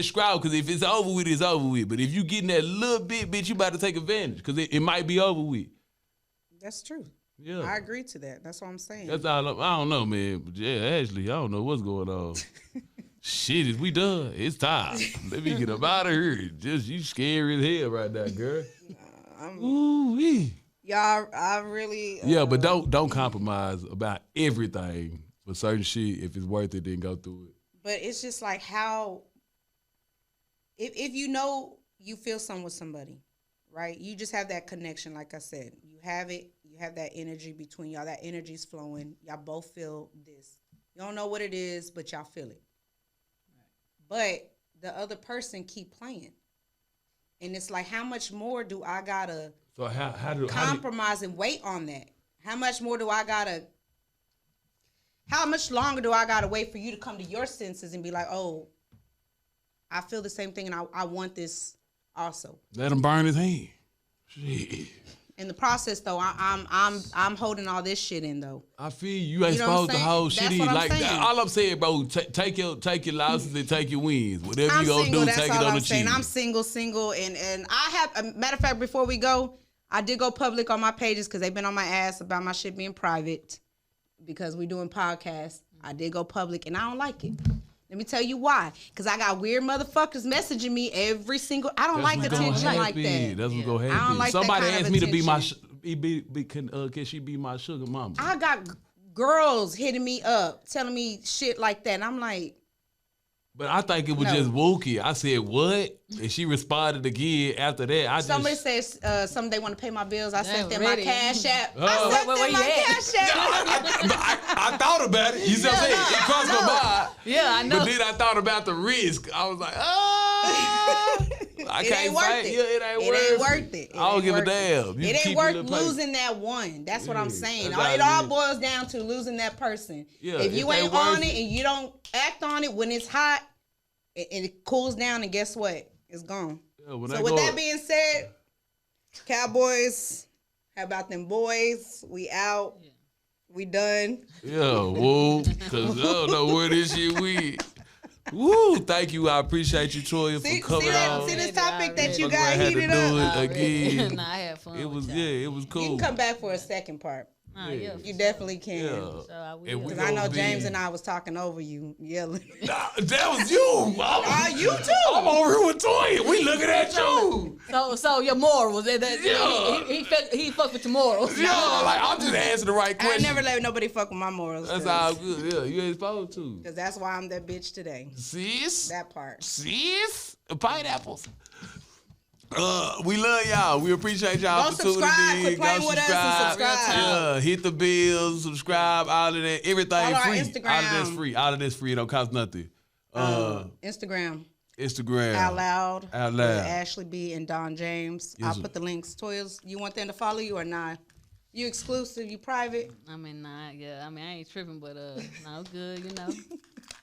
B: straw. Cause if it's over with, it's over with. But if you getting that little bit, bitch, you about to take advantage, cause it might be over with.
A: That's true.
B: Yeah,
A: I agree to that. That's what I'm saying.
B: that's all. I don't know, man. But yeah, Ashley, I don't know what's going on. Shit, is we done? It's time. Let me get up out of here. Just you scary as hell right now, girl. Ooh wee.
A: Y'all, I really.
B: Yeah, but don't compromise about everything for certain shit. If it's worth it, then go through it.
A: But it's just like how, if you know you feel something with somebody, right? You just have that connection, like I said. You have it. You have that energy between y'all. That energy's flowing. Y'all both feel this. You don't know what it is, but y'all feel it. But the other person keep playing. And it's like, how much more do I gotta
B: So how do
A: compromise and wait on that? How much more do I gotta? How much longer do I gotta wait for you to come to your senses and be like, oh, I feel the same thing and I want this also.
B: let him burn his hand? Shit.
A: In the process, though, I'm holding all this shit in though.
B: I feel you ain't
A: You know what I'm
B: supposed to
A: saying?
B: hold shit
A: That's
B: in.
A: what I'm
B: Like
A: saying.
B: all I'm saying, bro, take your losses and take your wins. Whatever
A: I'm
B: you gonna
A: single.
B: do,
A: That's
B: take
A: all
B: it on
A: I'm
B: the
A: saying.
B: chin.
A: I'm single, and I have. A matter of fact, before we go, I did go public on my pages because they've been on my ass about my shit being private because we doing podcasts. I did go public, and I don't like it. Let me tell you why. Because I got weird motherfuckers messaging me every single. I don't like attention like that.
B: That's what's gonna happen.
A: I don't like that
B: Somebody
A: kind of
B: asked me to be my.
A: attention.
B: Can she be my sugar mama?
A: I got girls hitting me up, telling me shit like that, and I'm like,
B: But I think it was
A: No.
B: just Wookie. I said, what? And she responded again after that.
A: somebody says something they want to pay my bills. I sent them
C: ready.
A: my cash app.
B: Oh.
A: I sent
C: Where
A: them
C: you
A: my
C: at?
A: cash app.
B: I thought about it. You see what I'm saying? It crossed my mind.
C: Yeah, I know.
B: But then I thought about the risk. I was like, oh. I
A: It
B: can't
A: ain't worth
B: fight.
A: it.
B: Yeah, it ain't
A: It ain't worth it. It
B: I don't
A: ain't
B: give a
A: worth it.
B: damn. You
A: It
B: keep
A: ain't
B: your
A: worth
B: little paper.
A: losing that one. That's what I'm
B: Yeah,
A: saying.
B: that's how
A: It all
B: is.
A: boils down to losing that person.
B: Yeah,
A: if you
B: if they
A: ain't on
B: worth
A: it
B: it.
A: and you don't act on it when it's hot, and it cools down, and guess what? It's gone.
B: Yeah, when
A: So
B: they
A: with
B: go-
A: that being said, Cowboys, how about them boys? We out. We done.
B: Yeah, woo. Because I don't know where this shit went. Woo, thank you. I appreciate you, Toya,
A: See,
B: for coming on.
A: see this topic that you
B: I'm
A: got
B: glad I had to
A: heated
B: do
A: up?
B: it again.
C: Nah, I had fun.
B: It was,
C: with
B: yeah,
C: y'all.
B: it was
A: You
B: cool.
A: can come back for a second part.
C: Nah, yeah.
A: You definitely can.
B: Yeah.
C: So I will.
B: And we
A: Because I know
B: gonna be-
A: James and I was talking over you, yelling.
B: Nah, that was you.
A: You too.
B: I'm over here with Toya. We looking at you.
C: So your morals. That
B: Yeah.
C: he fuck with your morals.
B: Yeah, like I'm just answering the right
A: I
B: question.
A: never let nobody fuck with my morals.
B: That's all good. Yeah, you ain't supposed to.
A: Because that's why I'm that bitch today.
B: Sis,
A: That part.
B: sis, pineapples. We love y'all. We appreciate y'all
A: Go
B: for tuning
A: subscribe.
B: in.
A: Quit playing
B: Go
A: with us and subscribe.
B: Yeah, hit the bills, subscribe, all of that. Everything
A: Follow our
B: free.
A: Instagram.
B: All of that's free. All of that's free. It don't cost nothing.
A: Instagram.
B: Instagram.
A: Out Loud.
B: Out
A: with
B: Loud.
A: Ashley B and Don James.
B: Yes,
A: I'll
B: sir.
A: put the links. Toys, you want them to follow you or not? You exclusive? You private?
C: I mean, nah, yeah. I mean, I ain't tripping, but nah, it's good, you know.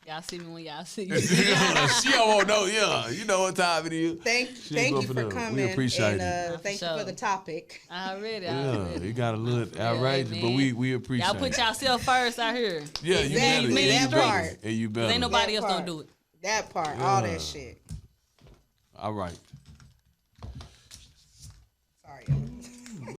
C: Y'all see me when y'all see me.
B: She don't want no, yeah. You know what time it is.
A: Thank
B: go
A: you
B: for
A: for
B: them.
A: coming.
B: We appreciate
A: and,
B: it.
C: Nah, for
A: thank you
C: sure.
A: for the topic.
C: Already.
B: Yeah, it got a little outrageous,
C: man.
B: but we appreciate
C: Y'all put
B: it.
C: yourself first out here.
B: Yeah, you better.
A: Exactly,
B: And you
A: that
B: better.
A: part.
B: And you better.
C: Ain't nobody
A: That
C: else
A: part.
C: gonna do it.
A: That part. All
B: Yeah.
A: that shit.
B: All right.
A: Sorry. y'all.